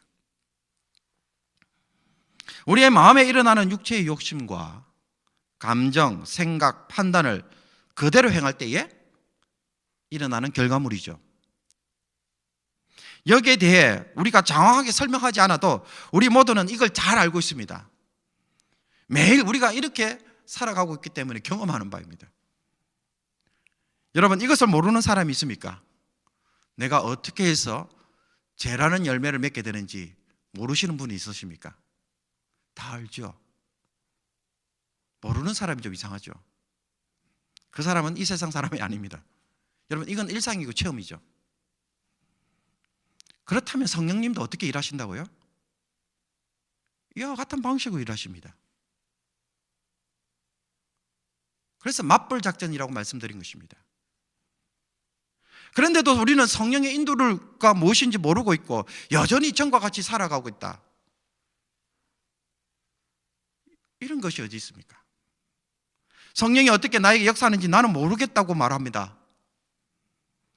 우리의 마음에 일어나는 육체의 욕심과 감정, 생각, 판단을 그대로 행할 때에 일어나는 결과물이죠. 여기에 대해 우리가 장황하게 설명하지 않아도 우리 모두는 이걸 잘 알고 있습니다. 매일 우리가 이렇게 살아가고 있기 때문에 경험하는 바입니다. 여러분, 이것을 모르는 사람이 있습니까? 내가 어떻게 해서 죄라는 열매를 맺게 되는지 모르시는 분이 있으십니까? 다 알죠. 모르는 사람이 좀 이상하죠. 그 사람은 이 세상 사람이 아닙니다. 여러분, 이건 일상이고 체험이죠. 그렇다면 성령님도 어떻게 일하신다고요? 이와 같은 방식으로 일하십니다. 그래서 맞불 작전이라고 말씀드린 것입니다. 그런데도 우리는 성령의 인도가 무엇인지 모르고 있고 여전히 전과 같이 살아가고 있다. 이런 것이 어디 있습니까? 성령이 어떻게 나에게 역사하는지 나는 모르겠다고 말합니다.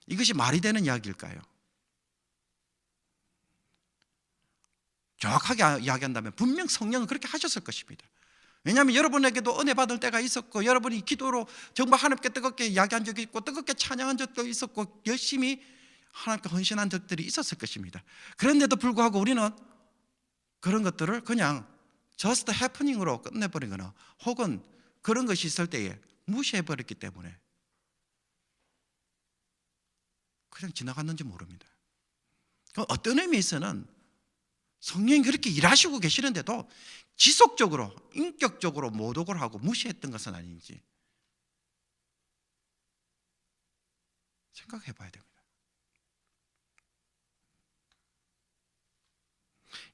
이것이 말이 되는 이야기일까요? 정확하게 이야기한다면 분명 성령은 그렇게 하셨을 것입니다. 왜냐하면 여러분에게도 은혜 받을 때가 있었고, 여러분이 기도로 정말 하나님께 뜨겁게 이야기한 적이 있고, 뜨겁게 찬양한 적도 있었고, 열심히 하나님께 헌신한 적들이 있었을 것입니다. 그런데도 불구하고 우리는 그런 것들을 그냥 just happening으로 끝내버리거나 혹은 그런 것이 있을 때에 무시해버렸기 때문에 그냥 지나갔는지 모릅니다. 어떤 의미에서는 성령이 그렇게 일하시고 계시는데도 지속적으로 인격적으로 모독을 하고 무시했던 것은 아닌지 생각해 봐야 됩니다.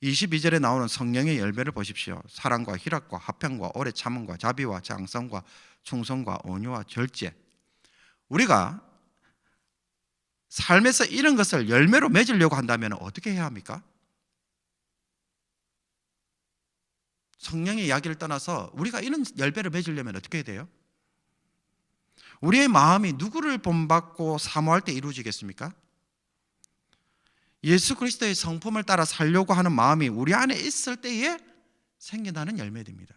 22절에 나오는 성령의 열매를 보십시오. 사랑과 희락과 화평과 오래 참음과 자비와 장성과 충성과 온유와 절제. 우리가 삶에서 이런 것을 열매로 맺으려고 한다면 어떻게 해야 합니까? 성령의 이야기를 떠나서 우리가 이런 열매를 맺으려면 어떻게 해야 돼요? 우리의 마음이 누구를 본받고 사모할 때 이루어지겠습니까? 예수 그리스도의 성품을 따라 살려고 하는 마음이 우리 안에 있을 때에 생겨나는 열매입니다.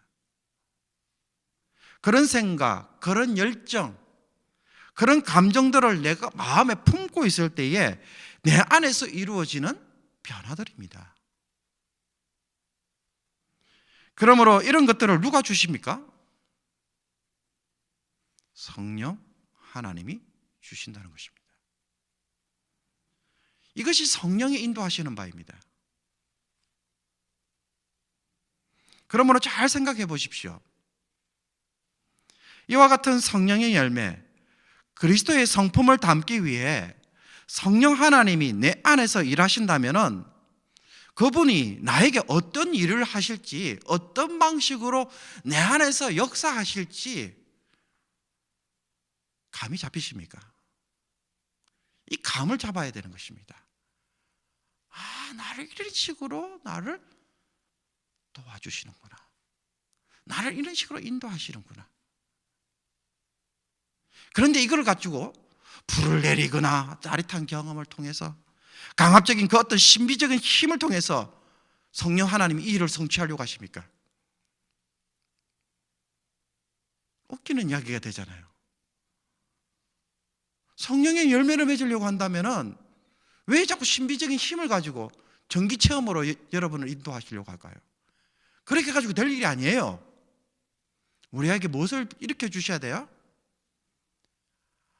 그런 생각, 그런 열정, 그런 감정들을 내가 마음에 품고 있을 때에 내 안에서 이루어지는 변화들입니다. 그러므로 이런 것들을 누가 주십니까? 성령 하나님이 주신다는 것입니다. 이것이 성령이 인도하시는 바입니다. 그러므로 잘 생각해 보십시오. 이와 같은 성령의 열매, 그리스도의 성품을 담기 위해 성령 하나님이 내 안에서 일하신다면은 그분이 나에게 어떤 일을 하실지, 어떤 방식으로 내 안에서 역사하실지 감이 잡히십니까? 이 감을 잡아야 되는 것입니다. 나를 이런 식으로 나를 도와주시는구나. 나를 이런 식으로 인도하시는구나. 그런데 이걸 가지고 불을 내리거나 짜릿한 경험을 통해서 강압적인 그 어떤 신비적인 힘을 통해서 성령 하나님이 이 일을 성취하려고 하십니까? 웃기는 이야기가 되잖아요. 성령의 열매를 맺으려고 한다면 왜 자꾸 신비적인 힘을 가지고 전기 체험으로 여러분을 인도하시려고 할까요? 그렇게 가지고 될 일이 아니에요. 우리에게 무엇을 일으켜 주셔야 돼요?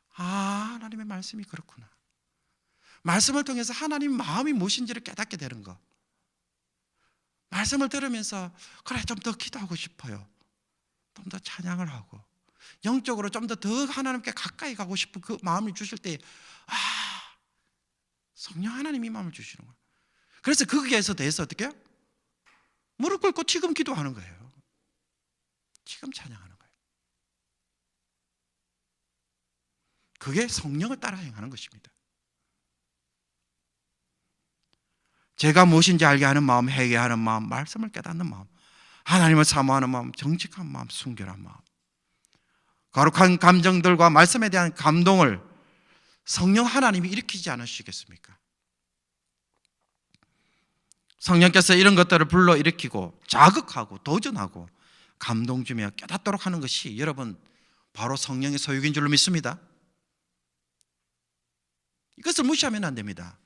하나님의 말씀이 그렇구나. 말씀을 통해서 하나님 마음이 무엇인지를 깨닫게 되는 것. 말씀을 들으면서 그래 좀 더 기도하고 싶어요. 좀 더 찬양을 하고 영적으로 좀 더 하나님께 가까이 가고 싶은 그 마음을 주실 때 성령 하나님이 마음을 주시는 거예요. 그래서 거기에서 대해서 어떻게 해요? 무릎 꿇고 지금 기도하는 거예요. 지금 찬양하는 거예요. 그게 성령을 따라 행하는 것입니다. 제가 무엇인지 알게 하는 마음, 회개하는 마음, 말씀을 깨닫는 마음, 하나님을 사모하는 마음, 정직한 마음, 순결한 마음, 거룩한 감정들과 말씀에 대한 감동을 성령 하나님이 일으키지 않으시겠습니까? 성령께서 이런 것들을 불러일으키고 자극하고 도전하고 감동 주며 깨닫도록 하는 것이 여러분 바로 성령의 소유인 줄로 믿습니다. 이것을 무시하면 안 됩니다.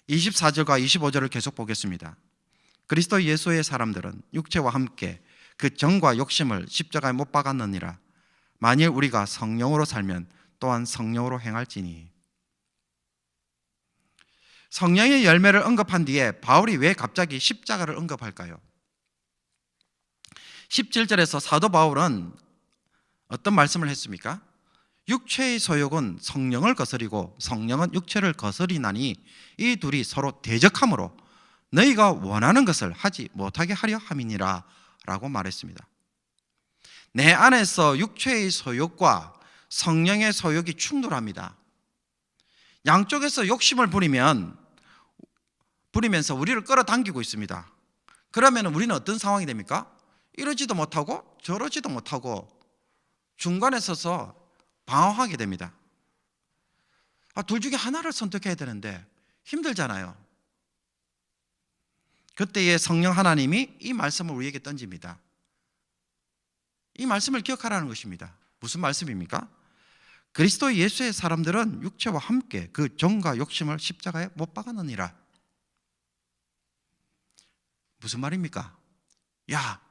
24절과 25절을 계속 보겠습니다. 그리스도 예수의 사람들은 육체와 함께 그 정과 욕심을 십자가에 못 박았느니라. 만일 우리가 성령으로 살면 또한 성령으로 행할지니. 성령의 열매를 언급한 뒤에 바울이 왜 갑자기 십자가를 언급할까요? 17절에서 사도 바울은 어떤 말씀을 했습니까? 육체의 소욕은 성령을 거스리고 성령은 육체를 거스리나니 이 둘이 서로 대적하므로 너희가 원하는 것을 하지 못하게 하려 함이니라 라고 말했습니다. 내 안에서 육체의 소욕과 성령의 소욕이 충돌합니다. 양쪽에서 욕심을 부리면서 우리를 끌어당기고 있습니다. 그러면 우리는 어떤 상황이 됩니까? 이러지도 못하고 저러지도 못하고 중간에 서서 방황하게 됩니다. 둘 중에 하나를 선택해야 되는데 힘들잖아요. 그때에 성령 하나님이 이 말씀을 우리에게 던집니다. 이 말씀을 기억하라는 것입니다. 무슨 말씀입니까? 그리스도 예수의 사람들은 육체와 함께 그 정과 욕심을 십자가에 못 박아느니라. 무슨 말입니까? 야,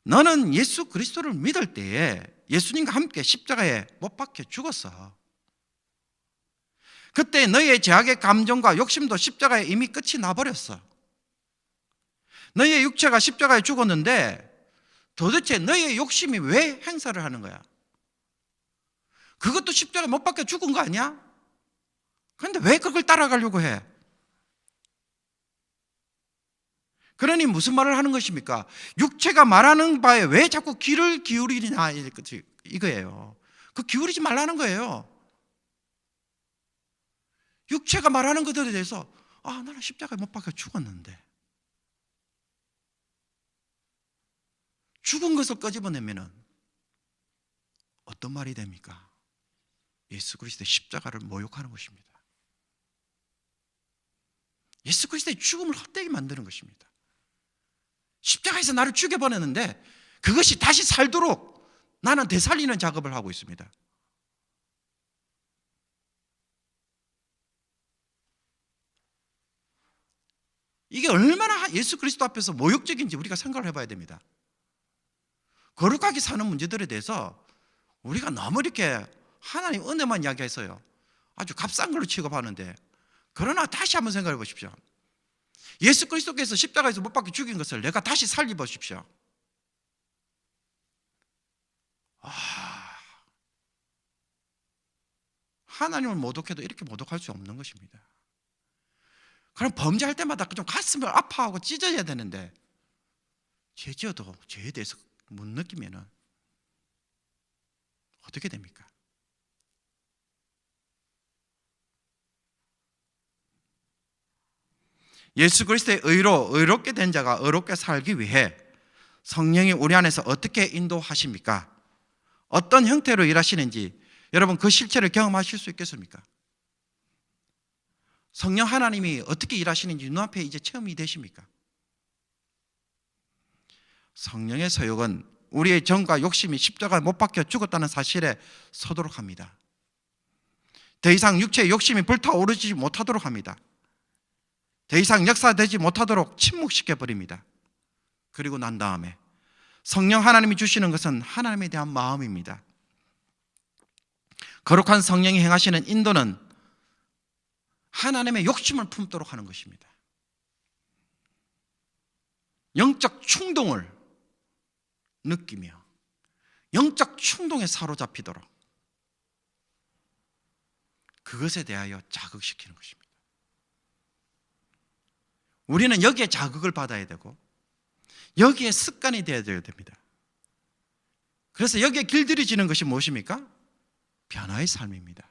너는 예수 그리스도를 믿을 때에 예수님과 함께 십자가에 못 박혀 죽었어. 그때 너의 죄악의 감정과 욕심도 십자가에 이미 끝이 나버렸어. 너의 육체가 십자가에 죽었는데 도대체 너의 욕심이 왜 행사를 하는 거야? 그것도 십자가에 못 박혀 죽은 거 아니야? 그런데 왜 그걸 따라가려고 해? 그러니 무슨 말을 하는 것입니까? 육체가 말하는 바에 왜 자꾸 귀를 기울이냐 이거예요. 그 기울이지 말라는 거예요. 육체가 말하는 것들에 대해서 나는 십자가에 못 박혀 죽었는데 죽은 것을 끄집어내면 어떤 말이 됩니까? 예수 그리스도의 십자가를 모욕하는 것입니다. 예수 그리스도의 죽음을 헛되게 만드는 것입니다. 십자가에서 나를 죽여버렸는데 그것이 다시 살도록 나는 되살리는 작업을 하고 있습니다. 이게 얼마나 예수 그리스도 앞에서 모욕적인지 우리가 생각을 해봐야 됩니다. 거룩하게 사는 문제들에 대해서 우리가 너무 이렇게 하나님 은혜만 이야기해서요 아주 값싼 걸로 취급하는데, 그러나 다시 한번 생각해 보십시오. 예수 그리스도께서 십자가에서 못 박혀 죽인 것을 내가 다시 살려 보십시오. 하나님을 모독해도 이렇게 모독할 수 없는 것입니다. 그럼 범죄할 때마다 좀 가슴을 아파하고 찢어져야 되는데 죄 지어도 죄에 대해서 못 느끼면 어떻게 됩니까? 예수 그리스도의 의로 의롭게 된 자가 의롭게 살기 위해 성령이 우리 안에서 어떻게 인도하십니까? 어떤 형태로 일하시는지 여러분 그 실체를 경험하실 수 있겠습니까? 성령 하나님이 어떻게 일하시는지 눈앞에 이제 체험이 되십니까? 성령의 소욕은 우리의 정과 욕심이 십자가에 못 박혀 죽었다는 사실에 서도록 합니다. 더 이상 육체의 욕심이 불타오르지 못하도록 합니다. 더 이상 역사되지 못하도록 침묵시켜버립니다. 그리고 난 다음에 성령 하나님이 주시는 것은 하나님에 대한 마음입니다. 거룩한 성령이 행하시는 인도는 하나님의 욕심을 품도록 하는 것입니다. 영적 충동을 느끼며 영적 충동에 사로잡히도록 그것에 대하여 자극시키는 것입니다. 우리는 여기에 자극을 받아야 되고 여기에 습관이 되어야 됩니다. 그래서 여기에 길들여지는 것이 무엇입니까? 변화의 삶입니다.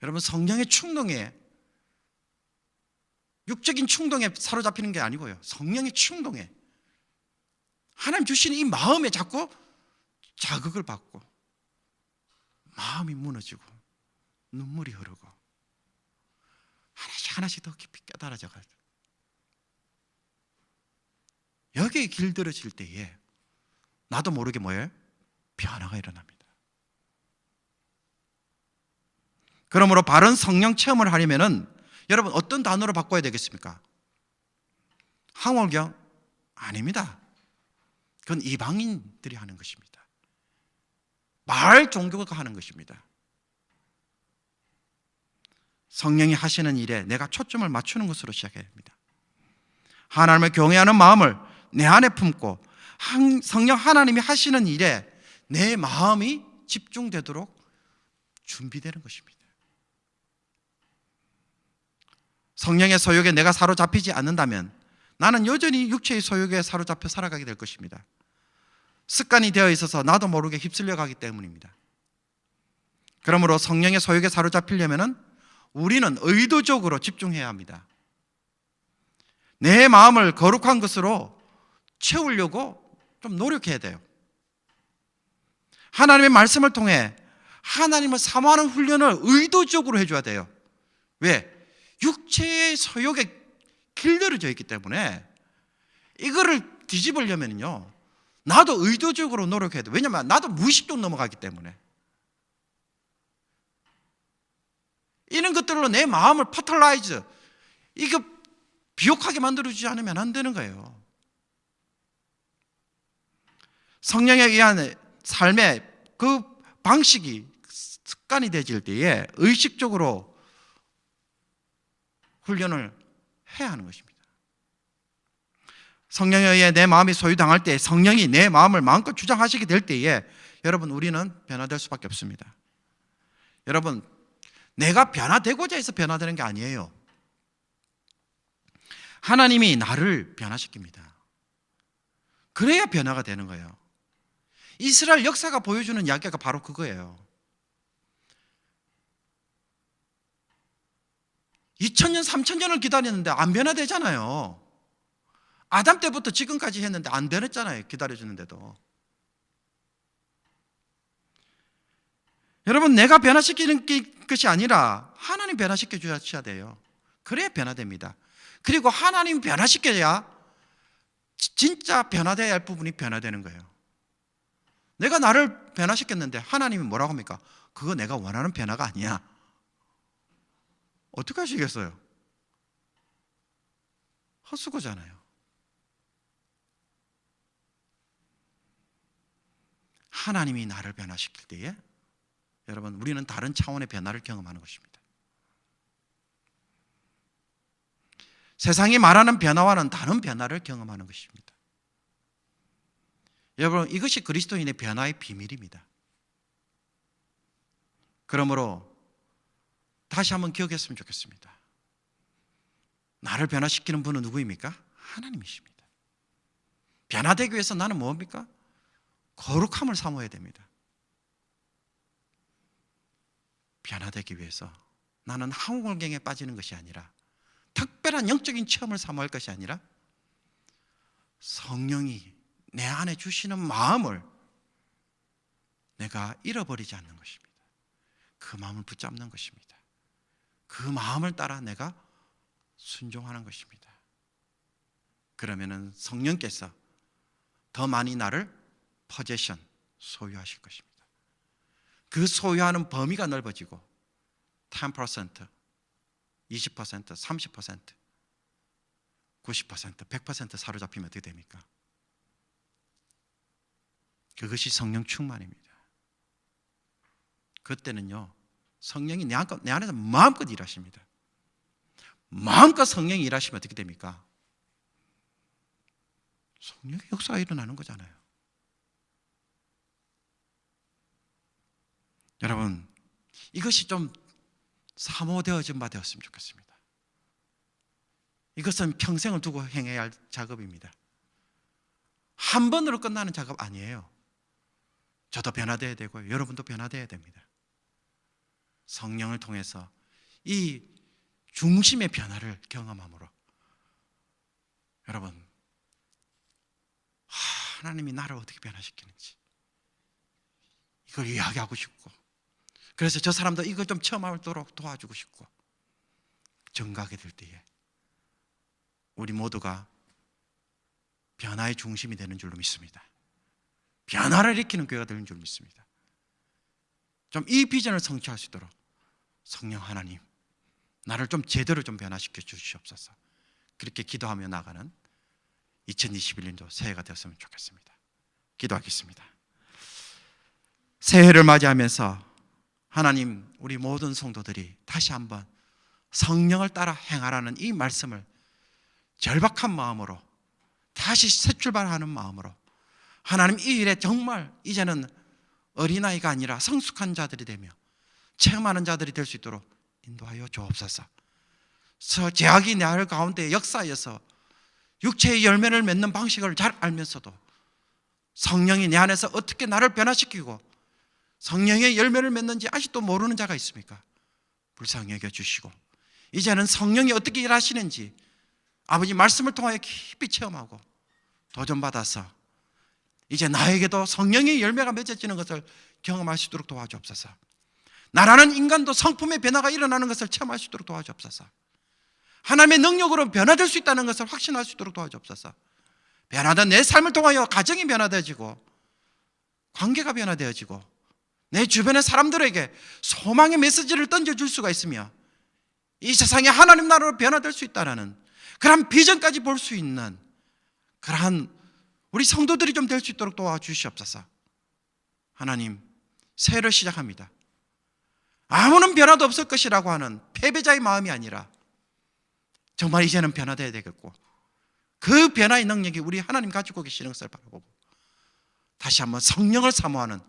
여러분, 성령의 충동에, 육적인 충동에 사로잡히는 게 아니고요, 성령의 충동에 하나님 주시는 이 마음에 자꾸 자극을 받고 마음이 무너지고 눈물이 흐르고 하나씩 하나씩 더 깊이 깨달아져가지고 여기에 길들여질 때에 나도 모르게 뭐예요? 변화가 일어납니다. 그러므로 바른 성령 체험을 하려면은 여러분 어떤 단어로 바꿔야 되겠습니까? 항월경? 아닙니다. 그건 이방인들이 하는 것입니다. 마을 종교가 하는 것입니다. 성령이 하시는 일에 내가 초점을 맞추는 것으로 시작해야 합니다. 하나님을 경외하는 마음을 내 안에 품고 성령 하나님이 하시는 일에 내 마음이 집중되도록 준비되는 것입니다. 성령의 소욕에 내가 사로잡히지 않는다면 나는 여전히 육체의 소욕에 사로잡혀 살아가게 될 것입니다. 습관이 되어 있어서 나도 모르게 휩쓸려 가기 때문입니다. 그러므로 성령의 소욕에 사로잡히려면 우리는 의도적으로 집중해야 합니다. 내 마음을 거룩한 것으로 채우려고 좀 노력해야 돼요. 하나님의 말씀을 통해 하나님을 사모하는 훈련을 의도적으로 해줘야 돼요. 왜? 육체의 소욕에 길들여져 있기 때문에 이거를 뒤집으려면요, 나도 의도적으로 노력해야 돼요. 왜냐하면 나도 무의식적으로 넘어가기 때문에. 이런 것들로 내 마음을 퍼틀라이즈, 이거 비옥하게 만들어주지 않으면 안 되는 거예요. 성령에 의한 삶의 그 방식이 습관이 되질 때에 의식적으로 훈련을 해야 하는 것입니다. 성령에 의해 내 마음이 소유당할 때, 성령이 내 마음을 마음껏 주장하시게 될 때에 여러분, 우리는 변화될 수밖에 없습니다. 여러분, 내가 변화되고자 해서 변화되는 게 아니에요. 하나님이 나를 변화시킵니다. 그래야 변화가 되는 거예요. 이스라엘 역사가 보여주는 이야기가 바로 그거예요. 2000년, 3000년을 기다렸는데 안 변화되잖아요. 아담 때부터 지금까지 했는데 안 변했잖아요. 기다려주는데도. 여러분, 내가 변화시키는 것이 아니라 하나님 변화시켜 주셔야 돼요. 그래야 변화됩니다. 그리고 하나님 변화시켜야 진짜 변화되어야 할 부분이 변화되는 거예요. 내가 나를 변화시켰는데 하나님이 뭐라고 합니까? 그거 내가 원하는 변화가 아니야. 어떻게 하시겠어요? 헛수고잖아요. 하나님이 나를 변화시킬 때에 여러분, 우리는 다른 차원의 변화를 경험하는 것입니다. 세상이 말하는 변화와는 다른 변화를 경험하는 것입니다. 여러분, 이것이 그리스도인의 변화의 비밀입니다. 그러므로 다시 한번 기억했으면 좋겠습니다. 나를 변화시키는 분은 누구입니까? 하나님이십니다. 변화되기 위해서 나는 뭡니까? 거룩함을 사모해야 됩니다. 변화되기 위해서 나는 항홀경에 빠지는 것이 아니라, 특별한 영적인 체험을 사모할 것이 아니라, 성령이 내 안에 주시는 마음을 내가 잃어버리지 않는 것입니다. 그 마음을 붙잡는 것입니다. 그 마음을 따라 내가 순종하는 것입니다. 그러면은 성령께서 더 많이 나를 포제션, 소유하실 것입니다. 그 소유하는 범위가 넓어지고 10%, 20%, 30%, 90%, 100% 사로잡히면 어떻게 됩니까? 그것이 성령 충만입니다. 그때는요, 성령이 내 안에서 마음껏 일하십니다. 마음껏 성령이 일하시면 어떻게 됩니까? 성령의 역사가 일어나는 거잖아요. 여러분, 이것이 좀 사모되어진 바 되었으면 좋겠습니다. 이것은 평생을 두고 행해야 할 작업입니다. 한 번으로 끝나는 작업 아니에요. 저도 변화되어야 되고요, 여러분도 변화되어야 됩니다. 성령을 통해서 이 중심의 변화를 경험함으로 여러분, 하나님이 나를 어떻게 변화시키는지 이걸 이야기하고 싶고, 그래서 저 사람도 이걸 좀 체험하도록 도와주고 싶고, 증가하게 될 때에 우리 모두가 변화의 중심이 되는 줄로 믿습니다. 변화를 일으키는 교회가 되는 줄 믿습니다. 좀 이 비전을 성취할 수 있도록 성령 하나님, 나를 좀 제대로 좀 변화시켜 주시옵소서. 그렇게 기도하며 나가는 2021년도 새해가 되었으면 좋겠습니다. 기도하겠습니다. 새해를 맞이하면서 하나님, 우리 모든 성도들이 다시 한번 성령을 따라 행하라는 이 말씀을 절박한 마음으로, 다시 새 출발하는 마음으로, 하나님 이 일에 정말 이제는 어린아이가 아니라 성숙한 자들이 되며 체험하는 자들이 될 수 있도록 인도하여 주옵소서. 제약이 내 알 가운데 역사에서 육체의 열매를 맺는 방식을 잘 알면서도 성령이 내 안에서 어떻게 나를 변화시키고 성령의 열매를 맺는지 아직도 모르는 자가 있습니까? 불쌍히 여겨주시고 이제는 성령이 어떻게 일하시는지 아버지 말씀을 통하여 깊이 체험하고 도전받아서 이제 나에게도 성령의 열매가 맺어지는 것을 경험할 수 있도록 도와주옵소서. 나라는 인간도 성품의 변화가 일어나는 것을 체험할 수 있도록 도와주옵소서. 하나님의 능력으로 변화될 수 있다는 것을 확신할 수 있도록 도와주옵소서. 변화된 내 삶을 통하여 가정이 변화되어지고 관계가 변화되어지고 내 주변의 사람들에게 소망의 메시지를 던져줄 수가 있으며 이 세상에 하나님 나라로 변화될 수 있다는 그러한 비전까지 볼 수 있는 그러한 우리 성도들이 좀 될 수 있도록 도와주시옵소서. 하나님, 새해를 시작합니다. 아무런 변화도 없을 것이라고 하는 패배자의 마음이 아니라 정말 이제는 변화되어야 되겠고 그 변화의 능력이 우리 하나님 가지고 계시는 것을 바라보고 다시 한번 성령을 사모하는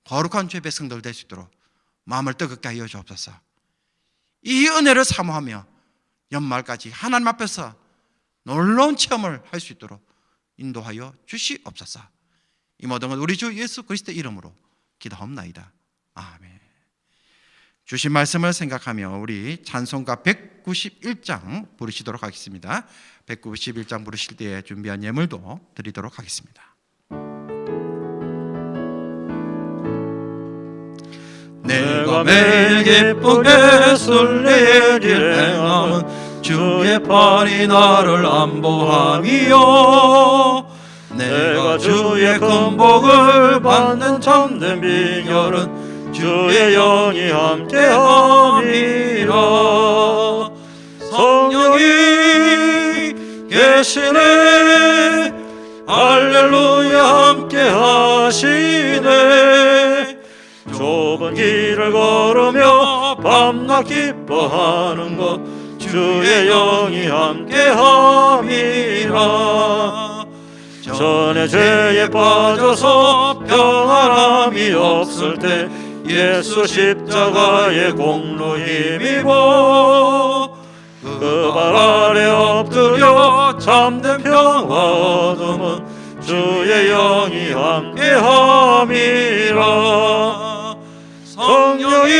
거룩한 주의 백성들 될 수 있도록 마음을 뜨겁게 하여 주옵소서. 이 은혜를 사모하며 연말까지 하나님 앞에서 놀라운 체험을 할 수 있도록 인도하여 주시옵소서. 이 모든 건 우리 주 예수 그리스도의 이름으로 기도하옵나이다. 아멘. 주신 말씀을 생각하며 우리 찬송가 191장 부르시도록 하겠습니다. 191장 부르실 때에 준비한 예물도 드리도록 하겠습니다. 내가 매일 기쁘게 순리의 길 행함은 주의 팔이 나를 안보함이요 내가 주의 큰 복을 받는 참된 비결은 주의 영이 함께함이라 성령이 계시네 할렐루야 함께하시네 좁은 길을 걸으며 밤낮 기뻐하는 것 주의 영이 함께함이라 전에 죄에 빠져서 평안함이 없을 때 예수 십자가의 공로 힘입어 그 발 아래 엎드려 참된 평화 얻음은 주의 영이 함께함이라 성령이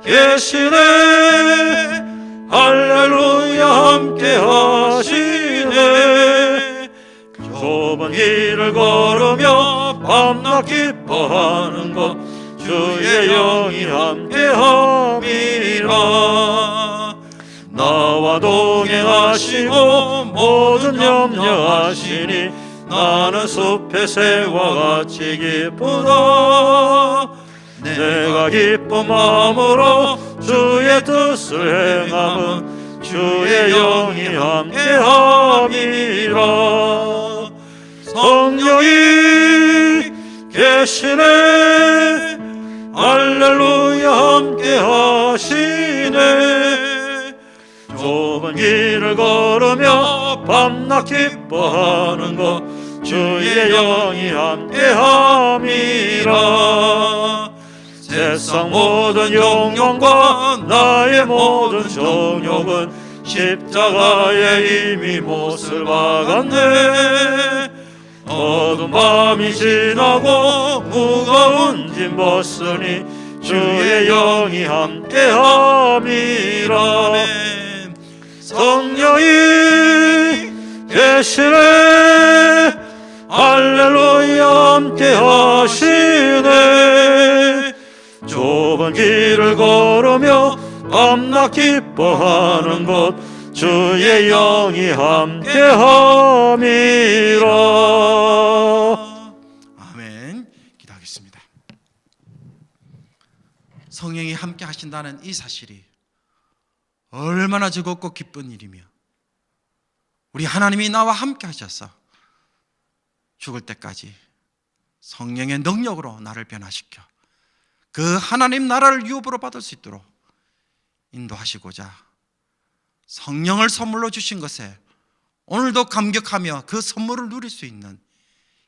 계시네 할렐루야 함께하시네 좁은 길을 걸으며 밤낮 기뻐하는 것 주의 영이 함께함이라 나와 동행하시고 모든 염려하시니 나는 숲의 새와 같이 기쁘다 내가 기쁜 마음으로 주의 뜻을 행함은 주의 영이 함께함이라 성령이 계시네 할렐루야 함께하시네 좁은 길을 걸으며 밤낮 기뻐하는 것 주의 영이 함께함이라 세상 모든 영광과 나의 모든 정욕은 십자가에 이미 못을 박았네 어두운 밤이 지나고 무거운 짐 벗으니 주의 영이 함께함이라 성령이 계시네 할렐루야 함께하시네 좁은 길을 걸으며 밤낮 기뻐하는 것 주의 영이 함께함이라 아멘. 기도하겠습니다. 성령이 함께 하신다는 이 사실이 얼마나 즐겁고 기쁜 일이며 우리 하나님이 나와 함께 하셔서 죽을 때까지 성령의 능력으로 나를 변화시켜 그 하나님 나라를 유업으로 받을 수 있도록 인도하시고자 성령을 선물로 주신 것에 오늘도 감격하며 그 선물을 누릴 수 있는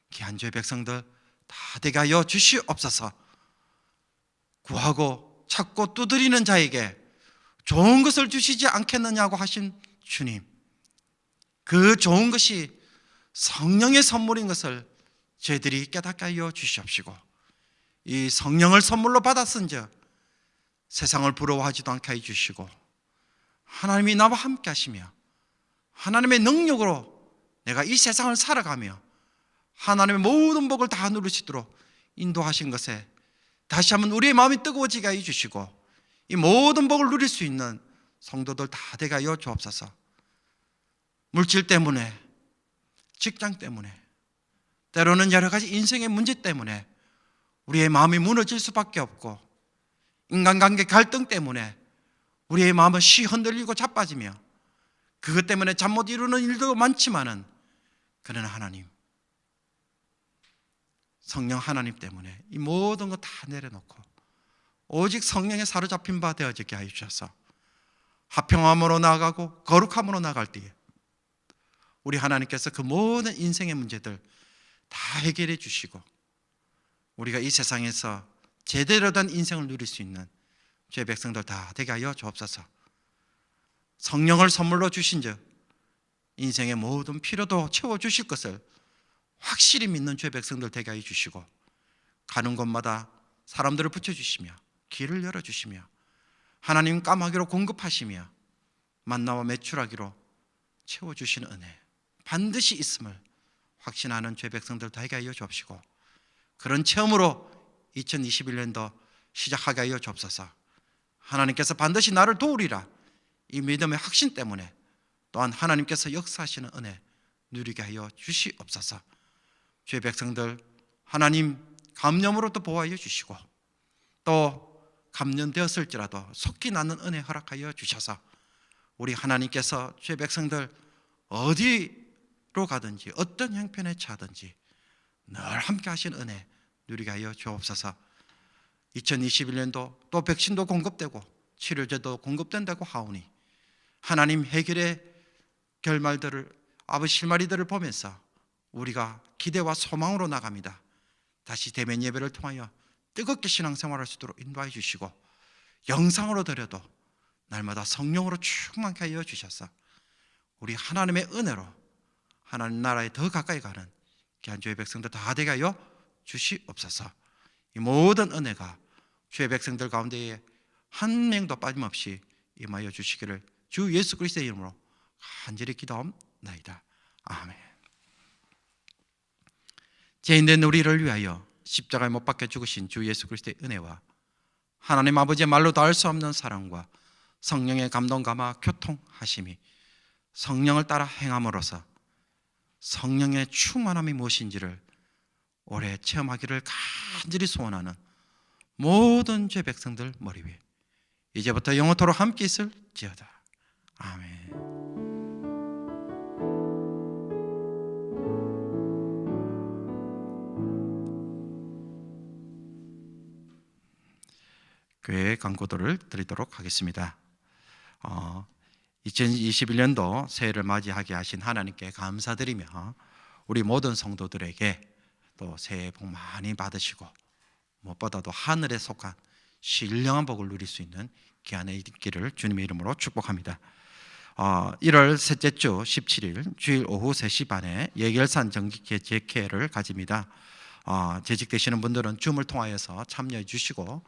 귀한 주의 백성들 다 되게 하여 주시옵소서. 구하고 찾고 두드리는 자에게 좋은 것을 주시지 않겠느냐고 하신 주님, 그 좋은 것이 성령의 선물인 것을 저희들이 깨닫게 하여 주시옵시고 이 성령을 선물로 받았은즉 세상을 부러워하지도 않게 해주시고 하나님이 나와 함께 하시며 하나님의 능력으로 내가 이 세상을 살아가며 하나님의 모든 복을 다 누릴 수 있도록 인도하신 것에 다시 한번 우리의 마음이 뜨거워지게 해주시고 이 모든 복을 누릴 수 있는 성도들 다 되게 하여 주옵소서. 물질 때문에, 직장 때문에, 때로는 여러 가지 인생의 문제 때문에 우리의 마음이 무너질 수밖에 없고 인간관계 갈등 때문에 우리의 마음은 쉬 흔들리고 자빠지며 그것 때문에 잠 못 이루는 일도 많지만은 그러나 하나님, 성령 하나님 때문에 이 모든 것 다 내려놓고 오직 성령에 사로잡힌 바 되어지게 하여 주셔서 화평함으로 나아가고 거룩함으로 나아갈 때에 우리 하나님께서 그 모든 인생의 문제들 다 해결해 주시고 우리가 이 세상에서 제대로 된 인생을 누릴 수 있는 주의 백성들 다 되게 하여 주옵소서. 성령을 선물로 주신즉 인생의 모든 필요도 채워주실 것을 확실히 믿는 주의 백성들 되게 하여 주시고 가는 곳마다 사람들을 붙여주시며 길을 열어주시며 하나님 까마귀로 공급하시며 만나와 매출하기로 채워주시는 은혜 반드시 있음을 확신하는 주의 백성들 되게 하여 주옵시고 그런 체험으로 2021년도 시작하게 하여 주옵소서. 하나님께서 반드시 나를 도우리라 이 믿음의 확신 때문에 또한 하나님께서 역사하시는 은혜 누리게 하여 주시옵소서. 주의 백성들 하나님 감염으로 또 보호하여 주시고 또 감염되었을지라도 속히 낫는 은혜 허락하여 주셔서 우리 하나님께서 주의 백성들 어디로 가든지 어떤 형편에 처하든지 늘 함께 하신 은혜 누리게 하여 주옵소서. 2021년도 또 백신도 공급되고 치료제도 공급된다고 하오니 하나님 해결의 결말들을 아버지 실마리들을 보면서 우리가 기대와 소망으로 나갑니다. 다시 대면 예배를 통하여 뜨겁게 신앙생활할 수 있도록 인도해 주시고 영상으로 드려도 날마다 성령으로 충만케 하여 주셔서 우리 하나님의 은혜로 하나님 나라에 더 가까이 가는 귀한 주의 백성들 다 되게 하여 주시옵소서. 이 모든 은혜가 주의 백성들 가운데에 한 명도 빠짐없이 임하여 주시기를 주 예수 그리스도의 이름으로 간절히 기도합나이다. 아멘. 죄인된 우리를 위하여 십자가에 못 박혀 죽으신 주 예수 그리스도의 은혜와 하나님 아버지의 말로 다 할 수 없는 사랑과 성령의 감동 감화 교통하심이 성령을 따라 행함으로써 성령의 충만함이 무엇인지를 올해 체험하기를 간절히 소원하는 모든 죄 백성들 머리 위에 이제부터 영원토록 함께 있을지어다. 아멘. 교회 광고도를 드리도록 하겠습니다. 2021년도 새해를 맞이하게 하신 하나님께 감사드리며 우리 모든 성도들에게 또 새해 복 많이 받으시고 무엇보다도 하늘에 속한 신령한 복을 누릴 수 있는 기한의 있기를 주님의 이름으로 축복합니다. 1월 셋째 주 17일 주일 오후 3시 반에 예결산 정기 제회를 가집니다. 재직되시는 분들은 줌을 통하여서 참여해 주시고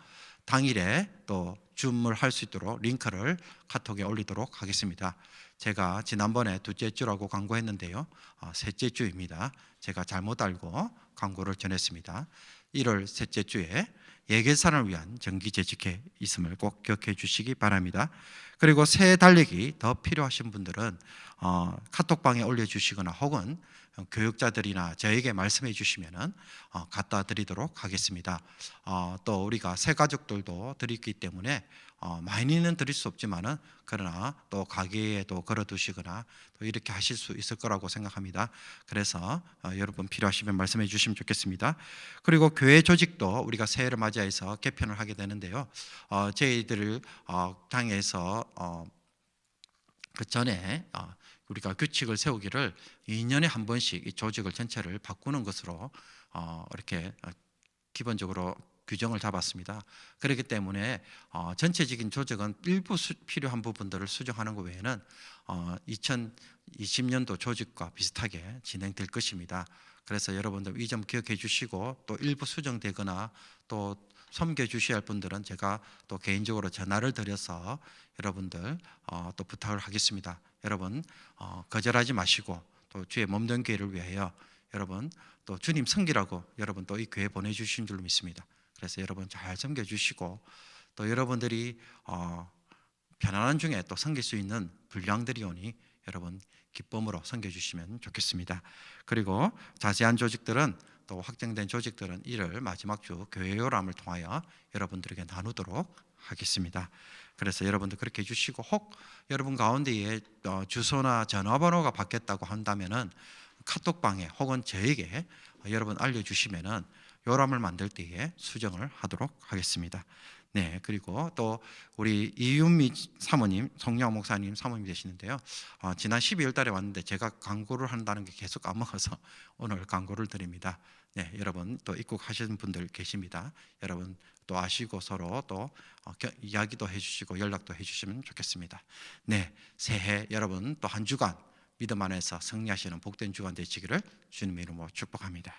당일에 또 줌을 할 수 있도록 링크를 카톡에 올리도록 하겠습니다. 제가 지난번에 둘째 주라고 광고했는데요, 셋째 주입니다. 제가 잘못 알고 광고를 전했습니다. 1월 셋째 주에 예결산을 위한 정기 재직회 있음을 꼭 기억해 주시기 바랍니다. 그리고 새 달력이 더 필요하신 분들은 카톡방에 올려주시거나 혹은 교육자들이나 저에게 말씀해 주시면 갖다 드리도록 하겠습니다. 또 우리가 새 가족들도 드리기 때문에 많이는 드릴 수 없지만은 그러나 또 가게에도 걸어두시거나 또 이렇게 하실 수 있을 거라고 생각합니다. 그래서 여러분 필요하시면 말씀해 주시면 좋겠습니다. 그리고 교회 조직도 우리가 새해를 맞이해서 개편을 하게 되는데요, 저희들 당에서 그 전에 우리가 규칙을 세우기를 2년에 한 번씩 이 조직을 전체를 바꾸는 것으로 이렇게 기본적으로 규정을 잡았습니다. 그렇기 때문에 전체적인 조직은 일부 필요한 부분들을 수정하는 것 외에는 2020년도 조직과 비슷하게 진행될 것입니다. 그래서 여러분들 이 점 기억해 주시고, 또 일부 수정되거나 또 섬겨 주셔야 할 분들은 제가 또 개인적으로 전화를 드려서 여러분들 또 부탁을 하겠습니다. 여러분 거절하지 마시고, 또 주의 몸된 교회를 위하여 여러분 또 주님 섬기라고 여러분 또 이 교회 보내주신 줄 믿습니다. 그래서 여러분 잘 섬겨주시고, 또 여러분들이 편안한 중에 또 섬길 수 있는 분량들이 오니 여러분 기쁨으로 섬겨주시면 좋겠습니다. 그리고 자세한 조직들은, 또 확정된 조직들은 이를 마지막 주 교회 요람을 통하여 여러분들에게 나누도록 하겠습니다. 그래서 여러분들 그렇게 해주시고, 혹 여러분 가운데에 주소나 전화번호가 바뀌었다고 한다면은 카톡방에 혹은 저에게 여러분 알려주시면은 요람을 만들 때에 수정을 하도록 하겠습니다. 네, 그리고 또 우리 이윤미 사모님, 송영 목사님 사모님 되시는데요. 지난 12월 달에 왔는데 제가 광고를 한다는 게 계속 까먹어서 오늘 광고를 드립니다. 네, 여러분 또 입국하신 분들 계십니다. 여러분 또 아시고 서로 또 이야기도 해주시고 연락도 해주시면 좋겠습니다. 네, 새해 여러분 또 한 주간 믿음 안에서 승리하시는 복된 주간 되시기를 주님의 이름으로 축복합니다.